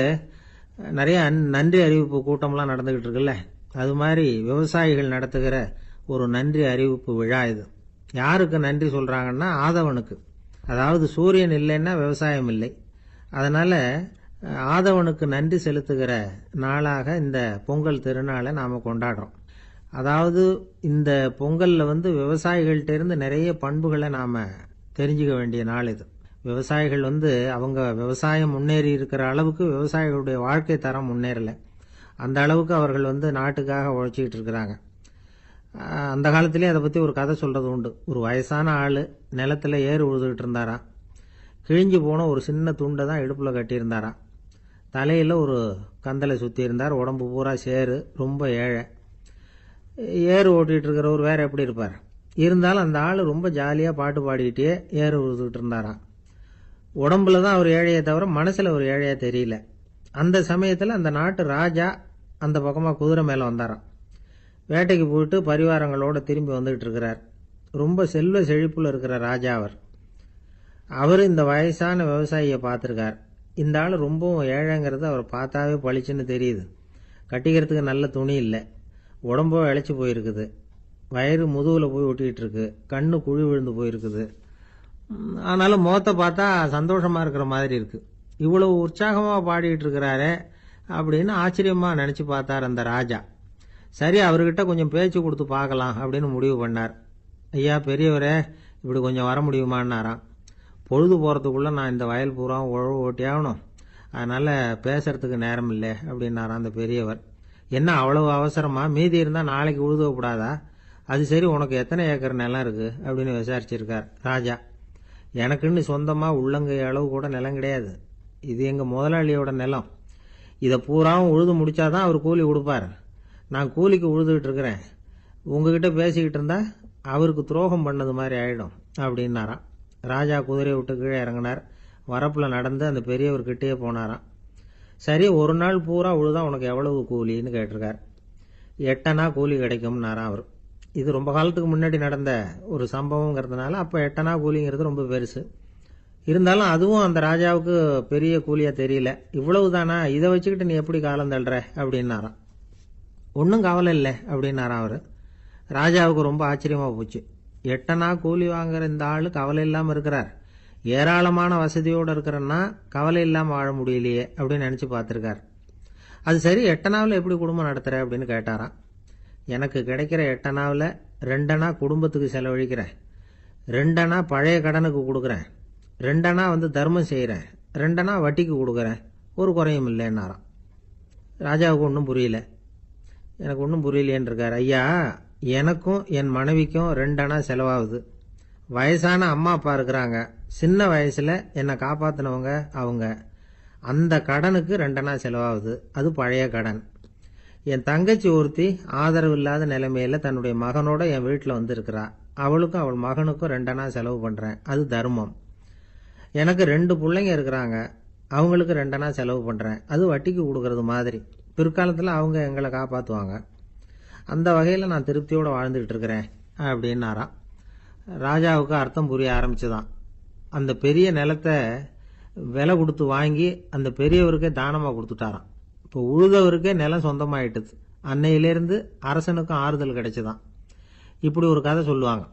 நிறைய நன்றி அறிவிப்பு கூட்டம்லாம் நடந்துக்கிட்டு இருக்குல்ல, அது மாதிரி விவசாயிகள் நடத்துகிற ஒரு நன்றி அறிவிப்பு விழா இது. யாருக்கு நன்றி சொல்கிறாங்கன்னா ஆதவனுக்கு. அதாவது சூரியன் இல்லைன்னா விவசாயம் இல்லை. அதனால் ஆதவனுக்கு நன்றி செலுத்துகிற நாளாக இந்த பொங்கல் திருநாளை நாம் கொண்டாடுறோம். அதாவது இந்த பொங்கலில் விவசாயிகள்கிட்ட இருந்து நிறைய பண்புகளை நாம் தெரிஞ்சுக்க வேண்டிய நாள் இது. விவசாயிகள் அவங்க விவசாயம் முன்னேறி இருக்கிற அளவுக்கு விவசாயிகளுடைய வாழ்க்கை தரம் முன்னேறலை. அந்த அளவுக்கு அவர்கள் நாட்டுக்காக உழைச்சிக்கிட்டு இருக்கிறாங்க. அந்த காலத்திலே அதை பற்றி ஒரு கதை சொல்கிறது உண்டு. ஒரு வயசான ஆள் நிலத்தில் ஏறு உழுதுகிட்டு இருந்தாராம். கிழிஞ்சு போன ஒரு சின்ன துண்டை தான் இடுப்பில் கட்டியிருந்தாராம். தலையில் ஒரு கந்தலை சுற்றி இருந்தார். உடம்பு பூரா சேரு, ரொம்ப ஏழை. ஏறு ஓட்டிகிட்டு இருக்கிறவர் வேறு எப்படி இருப்பார்? இருந்தாலும் அந்த ஆள் ரொம்ப ஜாலியாக பாட்டு பாடிக்கிட்டே ஏறு உழுதுகிட்டு இருந்தாராம். உடம்புல தான் அவர் ஏழையை தவிர மனசில் ஒரு ஏழையாக தெரியல. அந்த சமயத்தில் அந்த நாட்டு ராஜா அந்த பக்கமாக குதிரை மேலே வந்தாராம். வேட்டைக்கு போயிட்டு பரிவாரங்களோடு திரும்பி வந்துகிட்டு இருக்கிறார். ரொம்ப செல்வ செழிப்பில் இருக்கிற ராஜா அவர் இந்த வயசான விவசாயியை பார்த்துருக்கார். இந்த ஆள் ரொம்பவும் ஏழைங்கிறது அவர் பார்த்தாவே பளிச்சுன்னு தெரியுது. கட்டிக்கிறதுக்கு நல்ல துணி இல்லை, உடம்போ இழைச்சி போயிருக்குது, வயிறு முதுகில் போய் ஒட்டிக்கிட்டு இருக்கு, கண்ணு குழி விழுந்து போயிருக்குது. ஆனாலும் முகத்தை பார்த்தா சந்தோஷமாக இருக்கிற மாதிரி இருக்குது. இவ்வளவு உற்சாகமாக பாடிக்கிட்டு இருக்கிறாரே அப்படின்னு ஆச்சரியமாக நினச்சி பார்த்தார் அந்த ராஜா. சரி, அவர்கிட்ட கொஞ்சம் பேச்சு கொடுத்து பார்க்கலாம் அப்படின்னு முடிவு பண்ணார். ஐயா பெரியவரே, இப்படி கொஞ்சம் வர முடியுமான்னாராம். பொழுது போகிறதுக்குள்ளே நான் இந்த வயல் பூரா உழவு ஓட்டி ஆகணும், அதனால் பேசுறதுக்கு நேரம் இல்லை அப்படின்னாராம் அந்த பெரியவர். என்ன அவ்வளவு அவசரமா? மீதி இருந்தால் நாளைக்கு உழுதக்கூடாதா? அது சரி, உனக்கு எத்தனை ஏக்கர் நிலம் இருக்குது அப்படின்னு விசாரிச்சிருக்கார் ராஜா. எனக்குன்னு சொந்தமாக உள்ளங்கை அளவு கூட நிலம் கிடையாது. இது எங்கள் முதலாளியோட நிலம். இதை பூராவும் உழுது முடித்தாதான் அவர் கூலி கொடுப்பார். நான் கூலிக்கு உழுதுகிட்டு இருக்கிறேன். உங்ககிட்ட பேசிக்கிட்டு இருந்தால் அவருக்கு துரோகம் பண்ணது மாதிரி ஆகிடும் அப்படின்னாராம். ராஜா குதிரையை விட்டு கீழே இறங்கினார். வரப்பில் நடந்து அந்த பெரியவர்கிட்டயே போனாராம். சரி, ஒரு நாள் பூரா உழுதா உனக்கு எவ்வளவு கூலின்னு கேட்டிருக்கார். 8 அணா கூலி கிடைக்கும்னாராம் அவர். இது ரொம்ப காலத்துக்கு முன்னாடி நடந்த ஒரு சம்பவங்கிறதுனால அப்போ 8 அணா கூலிங்கிறது ரொம்ப பெருசு. இருந்தாலும் அதுவும் அந்த ராஜாவுக்கு பெரிய கூலியாக தெரியல. இவ்வளவு தானா, இதை வச்சுக்கிட்டு நீ எப்படி காலம் தள்ளுற அப்படின்னாராம். ஒன்றும் கவலை இல்லை அப்படின்னாராம் அவர். ராஜாவுக்கு ரொம்ப ஆச்சரியமாக போச்சு. 8 அணா கூலி வாங்குற இந்த ஆள் கவலை இல்லாமல் இருக்கிறார், ஏராளமான வசதியோடு இருக்கிறன்னா கவலை இல்லாமல் வாழ முடியலையே அப்படின்னு நினச்சி பார்த்துருக்கார். அது சரி, 8 அணாவில் எப்படி குடும்பம் நடத்துகிற அப்படின்னு கேட்டாராம். எனக்கு கிடைக்கிற 8 அணாவில் 2 அணா குடும்பத்துக்கு செலவழிக்கிறேன், 2 அணா பழைய கடனுக்கு கொடுக்குறேன், 2 அணா தர்மம் செய்கிறேன், 2 அணா வட்டிக்கு கொடுக்குறேன், ஒரு குறையும் இல்லைன்னாராம். ராஜாவுக்கு ஒன்றும் புரியல. எனக்கு ஒன்றும் புரியலையேன்னு இருக்கார். ஐயா, எனக்கும் என் மனைவிக்கும் 2 அணா செலவாகுது. வயசான அம்மா அப்பா இருக்கிறாங்க, சின்ன வயசில் என்னை காப்பாற்றினவங்க அவங்க. அந்த கடனுக்கு 2 அணா செலவாகுது, அது பழைய கடன். என் தங்கச்சி ஒருத்தி ஆதரவு இல்லாத நிலைமையில் தன்னுடைய மகனோட என் வீட்டில் இருக்கிறா. அவளுக்கும் அவள் மகனுக்கும் 2 அணா செலவு பண்ணுறேன், அது தர்மம். எனக்கு 2 பிள்ளைங்க இருக்கிறாங்க, அவங்களுக்கு 2 அணா செலவு பண்ணுறேன், அது வட்டிக்கு கொடுக்கறது மாதிரி. பிற்காலத்தில் அவங்க எங்களை காப்பாற்றுவாங்க. அந்த வகையில் நான் திருப்தியோடு வாழ்ந்துகிட்டு இருக்கிறேன் அப்படின்னாராம். ராஜாவுக்கு அர்த்தம் புரிய ஆரம்பிச்சுதான். அந்த பெரிய நிலத்தை விலை கொடுத்து வாங்கி அந்த பெரியவருக்கே தானமாக கொடுத்துட்டாராம். இப்போ உழுதவருக்கே நிலம் சொந்தமாயிட்டுது. அன்னையிலேருந்து அரசனுக்கும் ஆறுதல் கிடைச்சுதான். இப்படி ஒரு கதை சொல்லுவாங்க.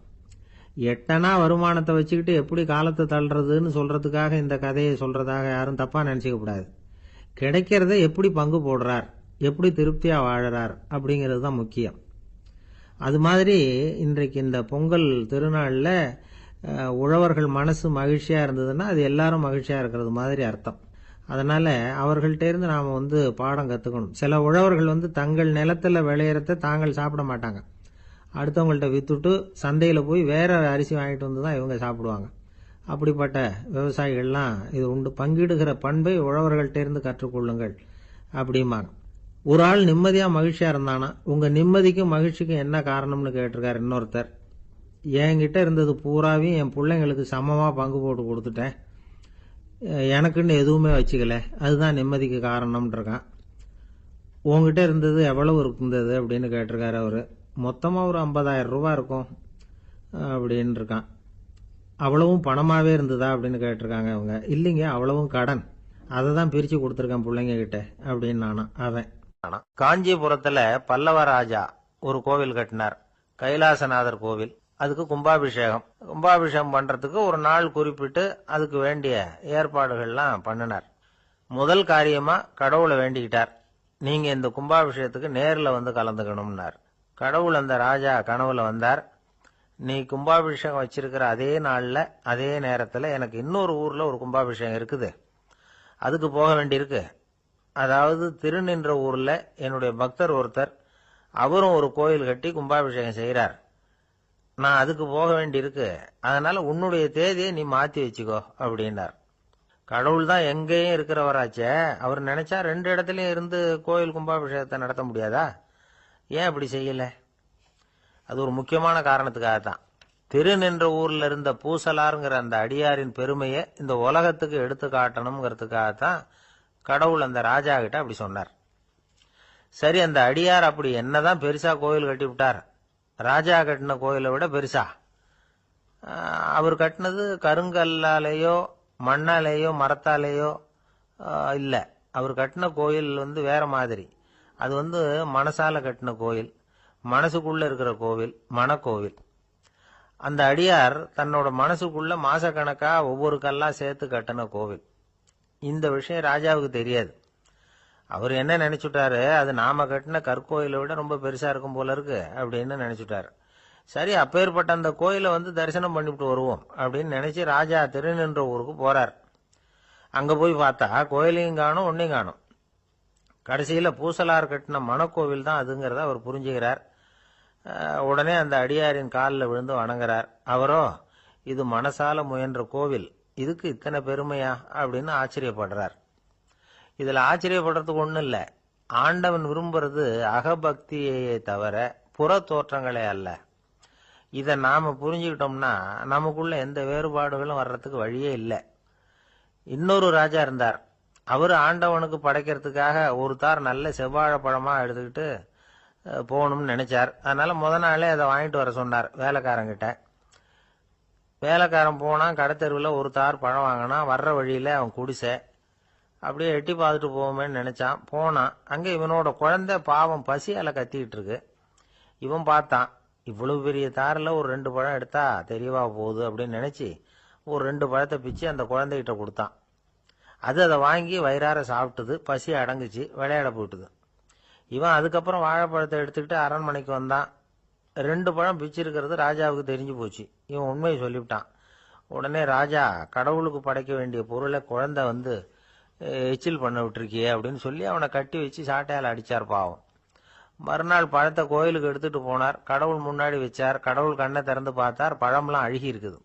எட்டனா வருமானத்தை வச்சுக்கிட்டு எப்படி காலத்தை தள்ளுறதுன்னு சொல்றதுக்காக இந்த கதையை சொல்றதாக யாரும் தப்பா நினைச்சுக்க கூடாது. கிடைக்கிறத எப்படி பங்கு போடுறார், எப்படி திருப்தியா வாழறார் அப்படிங்கிறது தான் முக்கியம். அது மாதிரி இன்றைக்கு இந்த பொங்கல் திருநாளில் உழவர்கள் மனசு மகிழ்ச்சியா இருந்ததுன்னா அது எல்லாரும் மகிழ்ச்சியா இருக்கிறது மாதிரி அர்த்தம். அதனால அவர்கள்ட்ட இருந்து நாம பாடம் கத்துக்கணும். சில உழவர்கள் தங்கள் நிலத்துல விளையறத தாங்கள் சாப்பிட மாட்டாங்க. அடுத்தவங்கள்ட்ட வித்துட்டு சந்தையில போய் வேற அரிசி வாங்கிட்டு வந்து தான் இவங்க சாப்பிடுவாங்க. அப்படிப்பட்ட விவசாயிகள்லாம் இது உண்டு. பங்கிடுகிற பண்பை உழவர்கள்ட்ட இருந்து கற்றுக்கொள்ளுங்கள் அப்படிம்பாங்க. ஒரு ஆள் நிம்மதியா மகிழ்ச்சியா இருந்தானா, உங்க நிம்மதிக்கும் மகிழ்ச்சிக்கும் என்ன காரணம்னு கேட்டிருக்காரு இன்னொருத்தர். என்கிட்ட இருந்தது பூராவையும் என் பிள்ளைங்களுக்கு சமமா பங்கு போட்டு கொடுத்துட்டேன், எனக்குன்னு எதுவுமே வச்சுக்கல, அதுதான் நிம்மதிக்கு காரணம்னு இருக்கான். உங்ககிட்ட இருந்தது எவ்வளவு இருந்தது அப்படின்னு கேட்டிருக்காரு அவரு. மொத்தமா ஒரு 50,000 ரூபாய் இருக்கும் அப்படின்னு இருக்கான். அவ்வளவும் பணமாவே இருந்ததா அப்படின்னு கேட்டிருக்காங்க அவங்க. இல்லைங்க, அவ்வளவும் கடன், அதை தான் பிரிச்சு கொடுத்துருக்கேன் பிள்ளைங்க கிட்ட அப்படின்னு நானா அவன். காஞ்சிபுரத்துல பல்லவ ராஜா ஒரு கோவில் கட்டினார், கைலாசநாதர் கோவில். அதுக்கு கும்பாபிஷேகம் பண்றதுக்கு ஒரு நாள் குறிப்பிட்டு அதுக்கு வேண்டிய ஏற்பாடுகள்லாம் பண்ணினார். முதல் காரியமா கடவுளை வேண்டிக்கிட்டார், நீங்க இந்த கும்பாபிஷேகத்துக்கு நேர்ல கலந்துக்கணும்னார். கடவுள் அந்த ராஜா கனவுல வந்தார். நீ கும்பாபிஷேகம் வச்சிருக்கிற அதே நாள்ல அதே நேரத்துல எனக்கு இன்னொரு ஊர்ல ஒரு கும்பாபிஷேகம் இருக்குது, அதுக்கு போக வேண்டியிருக்கு. அதாவது திருநின்ற ஊர்ல என்னுடைய பக்தர் ஒருத்தர், அவரும் ஒரு கோயில் கட்டி கும்பாபிஷேகம் செய்யறார், நான் அதுக்கு போக வேண்டியிருக்கு, அதனால உன்னுடைய தேதியை நீ மாத்தி வச்சுக்கோ அப்படின்னார். கடவுள் தான் எங்கேயும் இருக்கிறவராச்சே, அவர் நினைச்சா 2 இடத்துலயும் இருந்து கோயில் கும்பாபிஷேகத்தை நடத்த முடியாதா? ஏன் அப்படி செய்யல? அது ஒரு முக்கியமான காரணத்துக்காகத்தான். திருநின்ற ஊர்ல இருந்த பூசலாருங்கிற அந்த அடியாரின் பெருமையை இந்த உலகத்துக்கு எடுத்து காட்டணுங்கிறதுக்காகத்தான் கடவுள் அந்த ராஜா கிட்ட அப்படி சொன்னார். சரி, அந்த அடியார் அப்படி என்னதான் பெருசா கோயில் கட்டி விட்டார்? ராஜா கட்டின கோயிலை விட பெருசா? அவர் கட்டினது கருங்கல்லாலேயோ மண்ணாலேயோ மரத்தாலேயோ இல்ல. அவர் கட்டின கோயில் வேற மாதிரி. அது மனசால கட்டின கோயில், மனசுக்குள்ள இருக்கிற கோவில், மனக்கோவில். அந்த அடியார் தன்னோட மனசுக்குள்ள மாசக்கணக்கா ஒவ்வொரு கல்லா சேர்த்து கட்டின கோவில். இந்த விஷயம் ராஜாவுக்கு தெரியாது. அவர் என்ன நினைச்சுட்டாரு, அது நாம கட்டின கற்கோயிலை விட ரொம்ப பெருசா இருக்கும் போல இருக்கு அப்படின்னு நினைச்சுட்டாரு. சரி, அப்பேற்பட்ட அந்த கோயிலை தரிசனம் பண்ணிவிட்டு வருவோம் அப்படின்னு நினைச்சு ராஜா திருநின்ற ஊருக்கு போறார். அங்க போய் பார்த்தா கோயிலையும் காணும், ஒன்னையும் காணும். கடைசியில பூசலார் கட்டின மனக்கோவில் தான் அதுங்கிறத அவர் புரிஞ்சுக்கிறார். உடனே அந்த அடியாரின் காலில் விழுந்து வணங்குறார். அவரோ, இது மனசால முயன்ற கோவில், இதுக்கு இத்தனை பெருமையா அப்படின்னு ஆச்சரியப்படுறார். இதுல ஆச்சரியப்படுறதுக்கு ஒண்ணும் இல்ல. ஆண்டவன் விரும்புறது அகபக்தியையே தவிர புற தோற்றங்களே அல்ல. இதை நாம புரிஞ்சுக்கிட்டோம்னா நமக்குள்ள எந்த வேறுபாடுகளும் வர்றதுக்கு வழியே இல்லை. இன்னொரு ராஜா இருந்தார். அவரு ஆண்டவனுக்கு படைக்கிறதுக்காக ஒரு தார் நல்ல செவ்வாழை பழமா எடுத்துக்கிட்டு போகணும்னு நினைச்சார். அதனால முத நாளே அதை வாங்கிட்டு வர சொன்னார் வேலைக்காரங்கிட்ட. வேலைக்காரன் போனா, கடைத்தெருவில் ஒரு தார் பழம் வாங்கினா. வர்ற வழியில அவன் குடிசை, அப்படியே எட்டி பார்த்துட்டு போவோமேன்னு நினைச்சான். போனான். அங்க இவனோட குழந்தை பாவம் பசியால கத்திக்கிட்டு இருக்கு. இவன் பார்த்தான், இவ்வளவு பெரிய தாரில் ஒரு 2 பழம் எடுத்தா தெரியவா போகுது அப்படின்னு நினைச்சு ஒரு 2 பழத்தை பிச்சு அந்த குழந்தைகிட்ட கொடுத்தான். அது அதை வாங்கி வயிறார சாப்பிட்டுது, பசி அடங்குச்சு, விளையாட போயிட்டுது. இவன் அதுக்கப்புறம் வாழைப்பழத்தை எடுத்துக்கிட்டு அரண்மனைக்கு வந்தான். 2 பழம் பிச்சிருக்கிறது ராஜாவுக்கு தெரிஞ்சு போச்சு. இவன் உண்மையை சொல்லிவிட்டான். உடனே ராஜா, கடவுளுக்கு படைக்க வேண்டிய பொருளை குழந்தை எச்சில் பண்ண விட்டுருக்கியே அப்படின்னு சொல்லி அவனை கட்டி வச்சு சாட்டையால் அடிச்சார் பாவம். மறுநாள் பழத்தை கோயிலுக்கு எடுத்துட்டு போனார். கடவுள் முன்னாடி வச்சார். கடவுள் கண்ணை திறந்து பார்த்தார், பழம்லாம் அழுகி இருக்குது.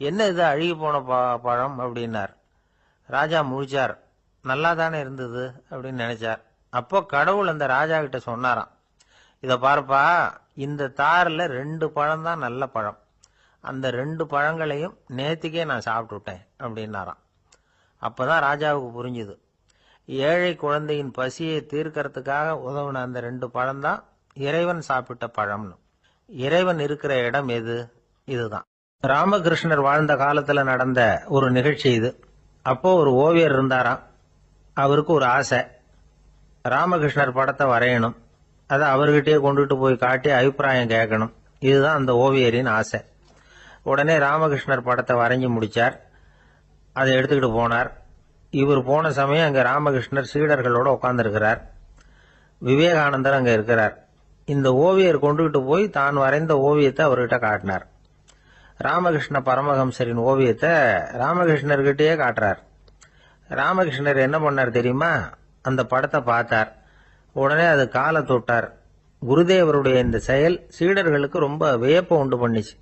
என்ன இது அழுகி போன பழம் அப்படின்னார். ராஜா முழிச்சார். நல்லா தானே இருந்தது அப்படின்னு நினைச்சார். அப்போ கடவுள் அந்த ராஜா கிட்ட சொன்னாராம், இத பாருப்பா, இந்த தாரில் 2 பழம் தான் நல்ல பழம், அந்த 2 பழங்களையும் நேத்திக்கே நான் சாப்பிட்டுட்டேன் அப்படின்னாராம். அப்பதான் ராஜாவுக்கு புரிஞ்சுது, ஏழை குழந்தையின் பசியை தீர்க்கறதுக்காக உதவுன அந்த 2 பழம் தான் இறைவன் சாப்பிட்ட பழம்னு. இறைவன் இருக்கிற இடம் எது? இதுதான். ராமகிருஷ்ணர் வாழ்ந்த காலத்துல நடந்த ஒரு நிகழ்ச்சி இது. அப்போ ஒரு ஓவியர் இருந்தாராம். அவருக்கு ஒரு ஆசை, ராமகிருஷ்ணர் படத்தை வரையணும், அதை அவர்கிட்டயே கொண்டுட்டு போய் காட்டி அபிப்பிராயம் கேட்கணும். இதுதான் அந்த ஓவியரின் ஆசை. உடனே ராமகிருஷ்ணர் படத்தை வரைஞ்சி முடிச்சார். அதை எடுத்துக்கிட்டு போனார். இவர் போன சமயம் அங்க ராமகிருஷ்ணர் சீடர்களோட உட்கார்ந்துருக்கிறார். விவேகானந்தர் அங்க இருக்கிறார். இந்த ஓவியர் கொண்டுகிட்டு போய் தான் வரைந்த ஓவியத்தை அவர்கிட்ட காட்டினார். ராமகிருஷ்ண பரமஹம்சரின் ஓவியத்தை ராமகிருஷ்ணர்கிட்டயே காட்டுறார். ராமகிருஷ்ணர் என்ன பண்ணார் தெரியுமா? அந்த படத்தை பார்த்தார். உடனே அது காலை தொட்டார். குருதேவருடைய இந்த செயல் சீடர்களுக்கு ரொம்ப வியப்பை உண்டு பண்ணிச்சு.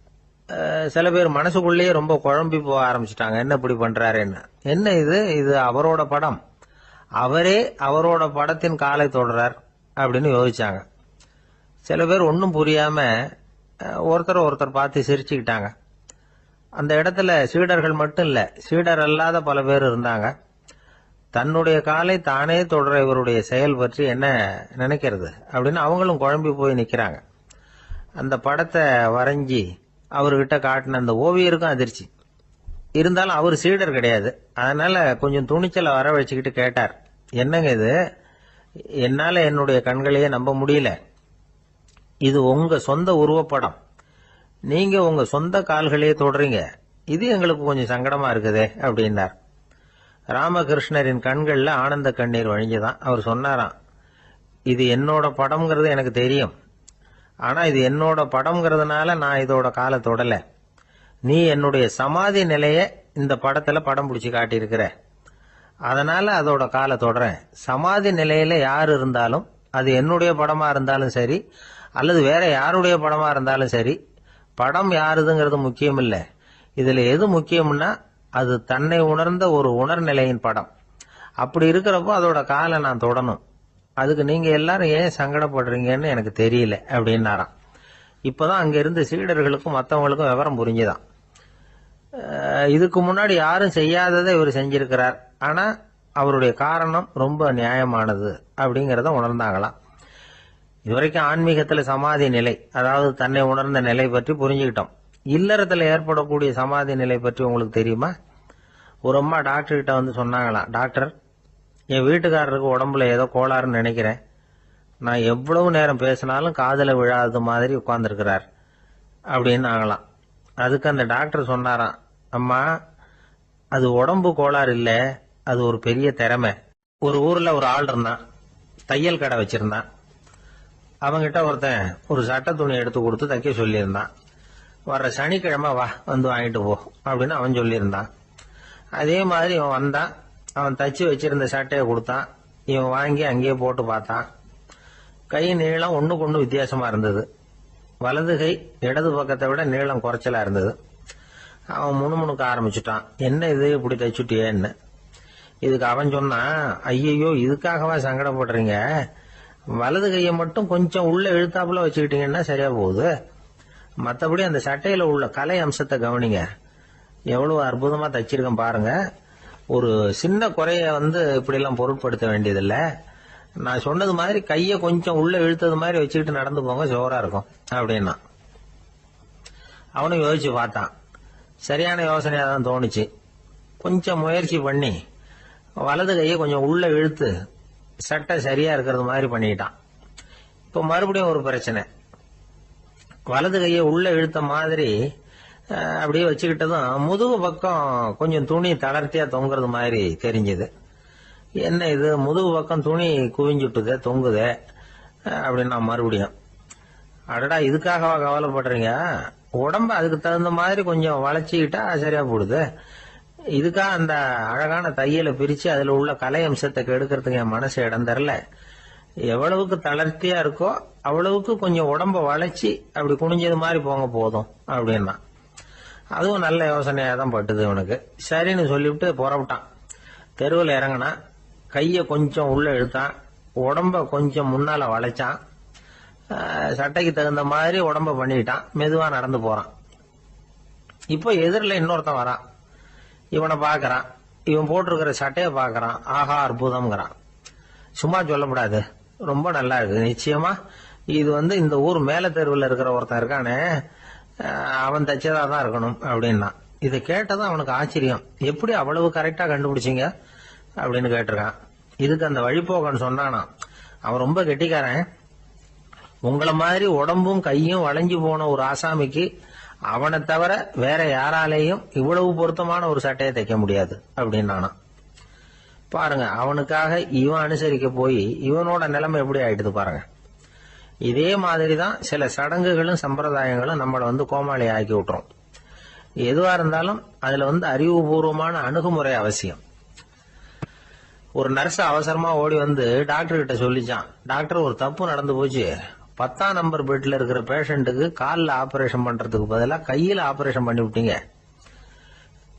சில பேர் மனசுக்குள்ளேயே ரொம்ப குழம்பி போக ஆரம்பிச்சிட்டாங்க. என்ன இப்படி பண்றாரு, என்ன இது, இது அவரோட படம், அவரே அவரோட படத்தின் காலை தொடுறார் அப்படின்னு யோசிச்சாங்க. சில பேர் ஒன்றும் புரியாம ஒருத்தர் பார்த்து சிரிச்சுக்கிட்டாங்க. அந்த இடத்துல சீடர்கள் மட்டும் இல்ல, சீடர் அல்லாத பல பேர் இருந்தாங்க. தன்னுடைய காலை தானே தொடர இவருடைய செயல் பற்றி என்ன நினைக்கிறது அப்படின்னு அவங்களும் குழம்பி போய் நிக்கிறாங்க. அந்த படத்தை வரைஞ்சி அவர்கிட்ட காட்டின அந்த ஓவியருக்கும் அதிர்ச்சி. இருந்தாலும் அவர் சீடர் கிடையாது. அதனால கொஞ்சம் துணிச்சலை வர வச்சுக்கிட்டு கேட்டார், என்னங்க இது, என்னால என்னுடைய கண்களையே நம்ப முடியல, இது உங்க சொந்த உருவப்படம், நீங்க உங்க சொந்த கால்களையே தொடுறீங்க, இது எங்களுக்கு கொஞ்சம் சங்கடமா இருக்குதே அப்படின்னார். ராமகிருஷ்ணரின் கண்கள்ல ஆனந்த கண்ணீர் வழிஞ்சுதான். அவர் சொன்னாராம், இது என்னோட படம்ங்கிறது எனக்கு தெரியும், ஆனா இது என்னோட படம்ங்கிறதுனால நான் இதோட காலை தொடல, நீ என்னுடைய சமாதி நிலைய இந்த படத்துல படம் பிடிச்சி காட்டியிருக்கிற, அதனால அதோட காலை தொடறேன். சமாதி நிலையில யார் இருந்தாலும், அது என்னுடைய படமா இருந்தாலும் சரி அல்லது வேற யாருடைய படமா இருந்தாலும் சரி, படம் யாருதுங்கிறது முக்கியம் இல்ல. இதுல எது முக்கியம்னா அது தன்னை உணர்ந்த ஒரு உணர்நிலையின் படம். அப்படி இருக்கிறப்போ அதோட காலை நான் தொடணும். அதுக்கு நீங்க எல்லாரும் ஏன் சங்கடப்படுறீங்கன்னு எனக்கு தெரியல அப்படின்னாராம். இப்பதான் அங்க இருந்து சீடர்களுக்கும் மற்றவங்களுக்கும் விவரம் புரிஞ்சுதான். இதுக்கு முன்னாடி யாரும் செய்யாததை இவர் செஞ்சிருக்கிறார், ஆனா அவருடைய காரணம் ரொம்ப நியாயமானது அப்படிங்கறத உணர்ந்தாங்களாம். இதுவரைக்கும் ஆன்மீகத்துல சமாதி நிலை, அதாவது தன்னை உணர்ந்த நிலை பற்றி புரிஞ்சுக்கிட்டோம். இல்லறத்துல ஏற்படக்கூடிய சமாதி நிலை பற்றி உங்களுக்கு தெரியுமா? ஒரு அம்மா டாக்டர் கிட்ட வந்து சொன்னாங்களாம், டாக்டர், என் வீட்டுக்காரருக்கு உடம்புல ஏதோ கோளாறுன்னு நினைக்கிறேன், நான் எவ்வளவு நேரம் பேசினாலும் காதுல விழாதது மாதிரி உட்கார்ந்துருக்கிறார் அப்படின்னு ஆகலாம். அதுக்கு அந்த டாக்டர் சொன்னாராம், அம்மா, அது உடம்பு கோளாறு இல்ல, அது ஒரு பெரிய திறமை. ஒரு ஊர்ல ஒரு ஆள் இருந்தான், தையல் கடை வச்சிருந்தான். அவங்கிட்ட ஒருத்தன் ஒரு சட்டை துணி எடுத்து கொடுத்து தைக்க சொல்லியிருந்தான். வர்ற சனிக்கிழமை வா, வந்து வாங்கிட்டு போ அப்படின்னு அவன் சொல்லியிருந்தான். அதே மாதிரி இவன் வந்தான். அவன் தச்சு வச்சிருந்த சட்டையை கொடுத்தான். இவன் வாங்கி அங்கேயே போட்டு பார்த்தான். கை நீளம் ஒண்ணுக்கு ஒண்ணு வித்தியாசமா இருந்தது. வலது கை இடது பக்கத்தை விட நீளம் குறைச்சலா இருந்தது. அவன் முணுமுணுக்க ஆரம்பிச்சுட்டான், என்ன இது இப்படி தைச்சுட்டியேன்னு. இதுக்கு அவன் சொன்னான், ஐயையோ, இதுக்காகவா சங்கடப்படுறீங்க, வலது கையை மட்டும் கொஞ்சம் உள்ள இழுத்தாப்புல வச்சுக்கிட்டீங்கன்னா சரியா போகுது, மற்றபடி அந்த சட்டையில உள்ள கலை அம்சத்தை கவனிங்க, எவ்வளவு அற்புதமா தச்சிருக்கேன் பாருங்க, ஒரு சின்ன குறைய இப்படி எல்லாம் பொருட்படுத்த வேண்டியதில்ல, நான் சொன்னது மாதிரி கைய கொஞ்சம் உள்ள இழுத்தது மாதிரி வச்சுக்கிட்டு நடந்து போங்க, ஜோரா இருக்கும் அப்படின்னா. அவனும் யோசிச்சு பார்த்தான். சரியான யோசனையா தான் தோணுச்சு. கொஞ்சம் முயற்சி பண்ணி வலது கையை கொஞ்சம் உள்ள இழுத்து சட்டை சரியா இருக்கிறது மாதிரி பண்ணிட்டான். இப்ப மறுபடியும் ஒரு பிரச்சனை. வலது கையை உள்ள இழுத்த மாதிரி அப்படியே வச்சுக்கிட்டதும் முதுகு பக்கம் கொஞ்சம் துணி தளர்த்தியா தொங்குறது மாதிரி தெரிஞ்சது. என்ன இது, முதுகு பக்கம் துணி குவிஞ்சுட்டுதே, தொங்குதே அப்படின்னா மறுபடியும், அடடா, இதுக்காகவா கவலைப்படுறீங்க, உடம்ப அதுக்கு தகுந்த மாதிரி கொஞ்சம் வளைச்சிக்கிட்டா சரியா போடுது, இதுக்காக அந்த அழகான தையலை பிரிச்சு அதுல உள்ள கலை அம்சத்தை கெடுக்கிறதுக்கு என் மனசு இடம் தரல, எவ்வளவுக்கு தளர்த்தியா இருக்கோ அவ்வளவுக்கு கொஞ்சம் உடம்ப வளைச்சி அப்படி குனிஞ்சது மாதிரி போங்க போதும் அப்படின்னா. அதுவும் நல்ல யோசனையா தான் பட்டுது இவனுக்கு. சரின்னு சொல்லிவிட்டு புறப்பட்டான். தெருவில் இறங்கினா, கைய கொஞ்சம் உள்ள இழுத்தான், உடம்ப கொஞ்சம் முன்னால வளைச்சான், சட்டைக்கு தகுந்த மாதிரி உடம்ப பண்ணிட்டான், மெதுவா நடந்து போறான். இப்போ எதிரில் இன்னொருத்தன் வரான். இவனை பாக்குறான், இவன் போட்டிருக்கிற சட்டைய பாக்குறான், ஆஹா அற்புதம்ங்கிறான். சும்மா சொல்லக்கூடாது, ரொம்ப நல்லா இருக்கு, நிச்சயமா இது இந்த ஊர் மேல தெருவில் இருக்கிற ஒருத்தன் இருக்கானே, அவன் தச்சதா தான் இருக்கணும் அப்படின்னா. இதை கேட்டதும் அவனுக்கு ஆச்சரியம். எப்படி அவ்வளவு கரெக்டா கண்டுபிடிச்சிங்க அப்படின்னு கேட்டிருக்கான். இதுக்கு அந்த வழிபோகன் சொன்னானா, அவன் ரொம்ப கெட்டிக்காரன். உங்களை மாதிரி உடம்பும் கையும் வளைஞ்சு போன ஒரு ஆசாமிக்கு அவனை தவிர வேற யாராலேயும் இவ்வளவு பொருத்தமான ஒரு சட்டையை தைக்க முடியாது அப்படின்னானா. பாருங்க, அவனுக்காக இவன் அனுசரிக்க போய் இவனோட நிலைமை எப்படி ஆயிடுது பாருங்க. இதே மாதிரிதான் சில சடங்குகளும் சம்பிரதாயங்களும் நம்மளை கோமாளி ஆக்கி விட்டுரும். எதுவா இருந்தாலும் அதுல அறிவுபூர்வமான அணுகுமுறை அவசியம். ஒரு நர்ஸ் அவசரமா ஓடி டாக்டர் கிட்ட சொல்லிச்சான், டாக்டர் ஒரு தப்பு நடந்து போச்சு, 10ஆம் நம்பர் பெட்ல இருக்கிற பேஷண்ட்டுக்கு காலில் ஆபரேஷன் பண்றதுக்கு பதிலாக கையில ஆபரேஷன் பண்ணி விட்டீங்க.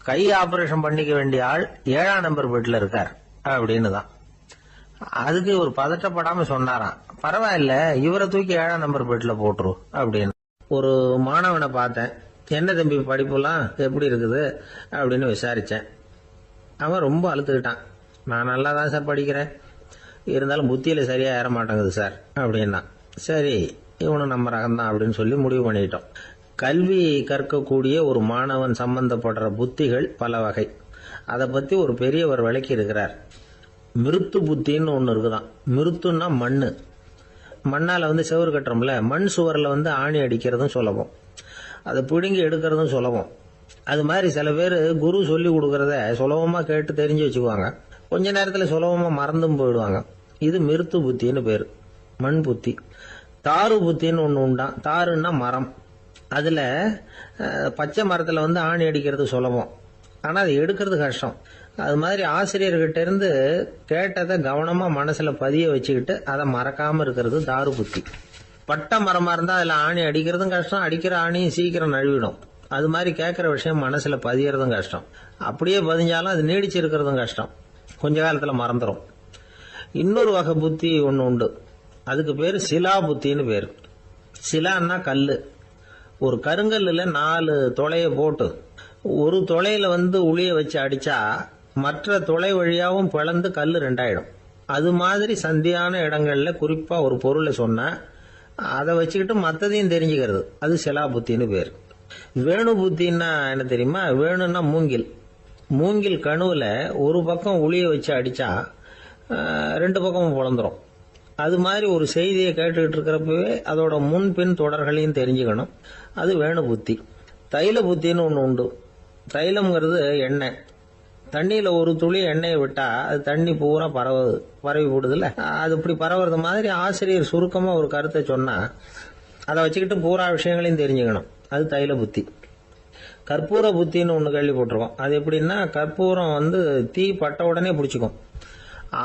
கை ஆபரேஷன் பண்ணிக்க வேண்டிய ஆள் 7ஆம் நம்பர் பெட்ல இருக்கார் அப்படின்னு தான். அதுக்கு ஒரு பதட்டப்படாம சொன்னாராம், பரவாயில்ல இவரை தூக்கி 7ஆம் நம்பர் பெட்ல போட்டுரு அப்படின்னு. ஒரு மாணவனை பார்த்தேன், என்ன தம்பி படிப்புலாம் எப்படி இருக்குது அப்படின்னு விசாரிச்சேன். அவன் ரொம்ப அழுத்துக்கிட்டான். நான் நல்லா தான் சார் படிக்கிறேன், இருந்தாலும் புத்தியில சரியா ஏற மாட்டேங்குது சார் அப்படின்னா. சரி, இவனும் நம்ம ரகம்தான் அப்படின்னு சொல்லி முடிவு பண்ணிட்டோம். கல்வி கற்கக்கூடிய ஒரு மாணவன் சம்பந்தப்படுற புத்திகள் பல வகை. அதை பத்தி ஒரு பெரியவர் விளக்கி இருக்கிறார். மிருத்து புத்தின்னு ஒன்று இருக்குதான். மிருத்துன்னா மண்ணு. மண்ணால செவுறு கட்டுறோம்ல, மண் சுவரில் ஆணி அடிக்கிறதும் சுலபம், அதை பிடுங்கி எடுக்கிறதும் சுலபம். அது மாதிரி சில பேர் குரு சொல்லி கொடுக்கறத சுலபமா கேட்டு தெரிஞ்சு வச்சுக்குவாங்க, கொஞ்ச நேரத்தில் சுலபமா மறந்தும் போயிடுவாங்க. இது மிருத்து புத்தின்னு பேரு, மண் புத்தி. தாரு புத்தின்னு ஒன்று உண்டான். தாருன்னா மரம். அதுல பச்சை மரத்துல ஆணி அடிக்கிறது சுலபம், ஆனா அது எடுக்கிறது கஷ்டம். அது மாதிரி ஆசிரியர்கிட்ட இருந்து கேட்டதை கவனமா மனசுல பதிய வச்சுக்கிட்டு அதை மறக்காம இருக்கிறது தாரு புத்தி. பட்டை மரமா இருந்தா அதுல ஆணி அடிக்கிறதும் கஷ்டம், அடிக்கிற ஆணியும் சீக்கிரம் நழுவிடும். அது மாதிரி கேட்கிற விஷயம் மனசுல பதியறதும் கஷ்டம். அப்படியே பதிஞ்சாலும் அது நீடிச்சு இருக்கிறதும் கஷ்டம், கொஞ்ச காலத்துல மறந்துடும். இன்னொரு வகை புத்தி ஒன்று உண்டு, அதுக்கு பேரு சிலா புத்தின்னு பேரு. சிலான்னா கல்லு. ஒரு கருங்கல்லுல 4 துளைய போட்டு ஒரு துளையில உளிய வச்சு அடிச்சா மற்ற துளை வழியாவும் பிளந்து கல்லு 2ஆயிடும். அது மாதிரி சந்தியான இடங்கள்ல குறிப்பா ஒரு பொருளை சொன்னா அதை வச்சுக்கிட்டு மற்றதையும் தெரிஞ்சுக்கிறது, அது சிலா புத்தின்னு பேரு. வேணு புத்தின்னா என்ன தெரியுமா? வேணும்னா மூங்கில். மூங்கில் கணுவுல ஒரு பக்கம் உளிய வச்சு அடிச்சா 2 பக்கமும் பிளந்துரும். அது மாதிரி ஒரு செய்தியை கேட்டுக்கிட்டு இருக்கிறப்பவே அதோட முன்பின் தொடர்களையும் தெரிஞ்சுக்கணும், அது வேணு புத்தி. தைல புத்தின்னு ஒன்று உண்டு. தைலம்ங்கிறது எண்ணெய். தண்ணியில ஒரு துளி எண்ணெயை விட்டா அது தண்ணி பூரா பரவி போடுதுல்ல, அது இப்படி பரவுறது மாதிரி ஆசிரியர் சுருக்கமா ஒரு கருத்தை சொன்னா அதை வச்சுக்கிட்டு பூரா விஷயங்களையும் தெரிஞ்சுக்கணும், அது தைல புத்தி. கற்பூர புத்தின்னு ஒன்று கேள்விப்பட்டிருக்கோம். அது எப்படின்னா, கற்பூரம் தீ பட்ட உடனே பிடிச்சிக்கும்.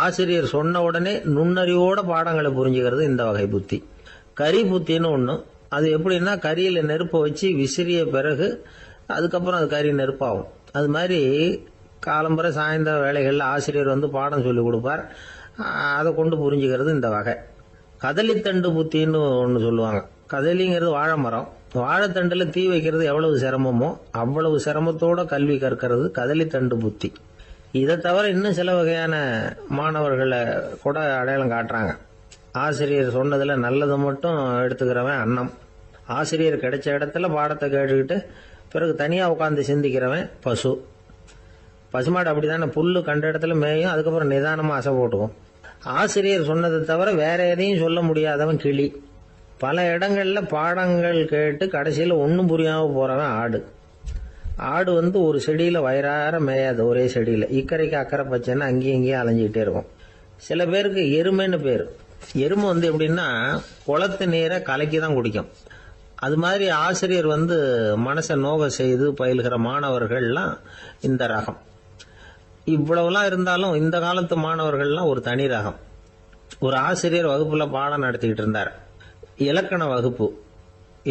ஆசிரியர் சொன்ன உடனே நுண்ணறிவோட பாடங்களை புரிஞ்சுக்கிறது இந்த வகை புத்தி. கரி புத்தின்னு ஒன்று. அது எப்படின்னா, கரியில நெருப்பை வச்சு விசிறிய பிறகு அதுக்கப்புறம் அது கறி நெருப்பாகும். அது மாதிரி காலம்பரை சாயந்தர வேலைகளில் ஆசிரியர் பாடம் சொல்லி கொடுப்பார், அதை கொண்டு புரிஞ்சுக்கிறது இந்த வகை. கதலித்தண்டு புத்தின்னு ஒன்று சொல்லுவாங்க. கதலிங்கிறது வாழை மரம். வாழைத்தண்டுல தீ வைக்கிறது எவ்வளவு சிரமமோ அவ்வளவு சிரமத்தோட கல்வி கற்கிறது கதலித்தண்டு புத்தி. இதை தவிர இன்னும் சில வகையான மாணவர்களை கூட அடையாளம் காட்டுறாங்க. ஆசிரியர் சொன்னதுல நல்லதை மட்டும் எடுத்துக்கிறவன் அன்னம். ஆசிரியர் கிடைச்ச இடத்துல பாடத்தை கேட்டுக்கிட்டு பிறகு தனியா உட்காந்து சிந்திக்கிறவன் பசு. பசுமாடு அப்படித்தானே, புல்லு கண்ட இடத்துல மேயும், அதுக்கப்புறம் நிதானமா அசை போட்டுக்கும். ஆசிரியர் சொன்னதை தவிர வேற எதையும் சொல்ல முடியாதவன் கிளி. பல இடங்கள்ல பாடங்கள் கேட்டு கடைசியில ஒன்னும் புரியாம போறவன் ஆடு. ஆடு ஒரு செடியில வயிறார மேயாது, ஒரே செடியில இக்கரைக்கு அக்கறை பச்சைன்னு அங்கேயும் இங்கேயும் அலைஞ்சிக்கிட்டே இருக்கும். சில பேருக்கு எருமைன்னு பேரு. எருமை எப்படின்னா குளத்து நீரை கலக்கி தான் குடிக்கும். அது மாதிரி ஆசிரியர் மனசை நோக செய்து பயில்கிற மாணவர்கள்லாம் இந்த ரகம். இவ்வளவுலாம் இருந்தாலும் இந்த காலத்து மாணவர்கள்லாம் ஒரு தனி ரகம். ஒரு ஆசிரியர் வகுப்புல பாடம் நடத்திக்கிட்டு இருந்தார். இலக்கண வகுப்பு.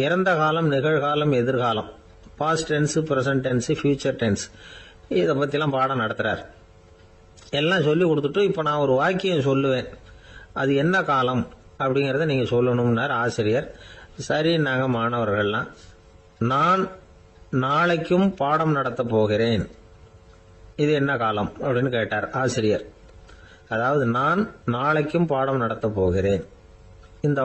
இறந்த காலம், நிகழ்காலம், எதிர்காலம், past tense, present tense, future tense, இதை பத்திலாம் பாடம் நடத்துறார். எல்லாம் சொல்லி கொடுத்துட்டு இப்ப நான் ஒரு வாக்கியம் சொல்லுவேன், அது என்ன காலம் அப்படிங்கறத நீங்க சொல்லணும்னார் ஆசிரியர். சரி, நாங்க மாணவர்கள்லாம், நான் நாளைக்கும் பாடம் நடத்த போகிறேன், இது என்ன காலம் அப்படின்னு கேட்டார் ஆசிரியர். அதாவது நான் நாளைக்கும் பாடம் நடத்த போகிறேன், இந்த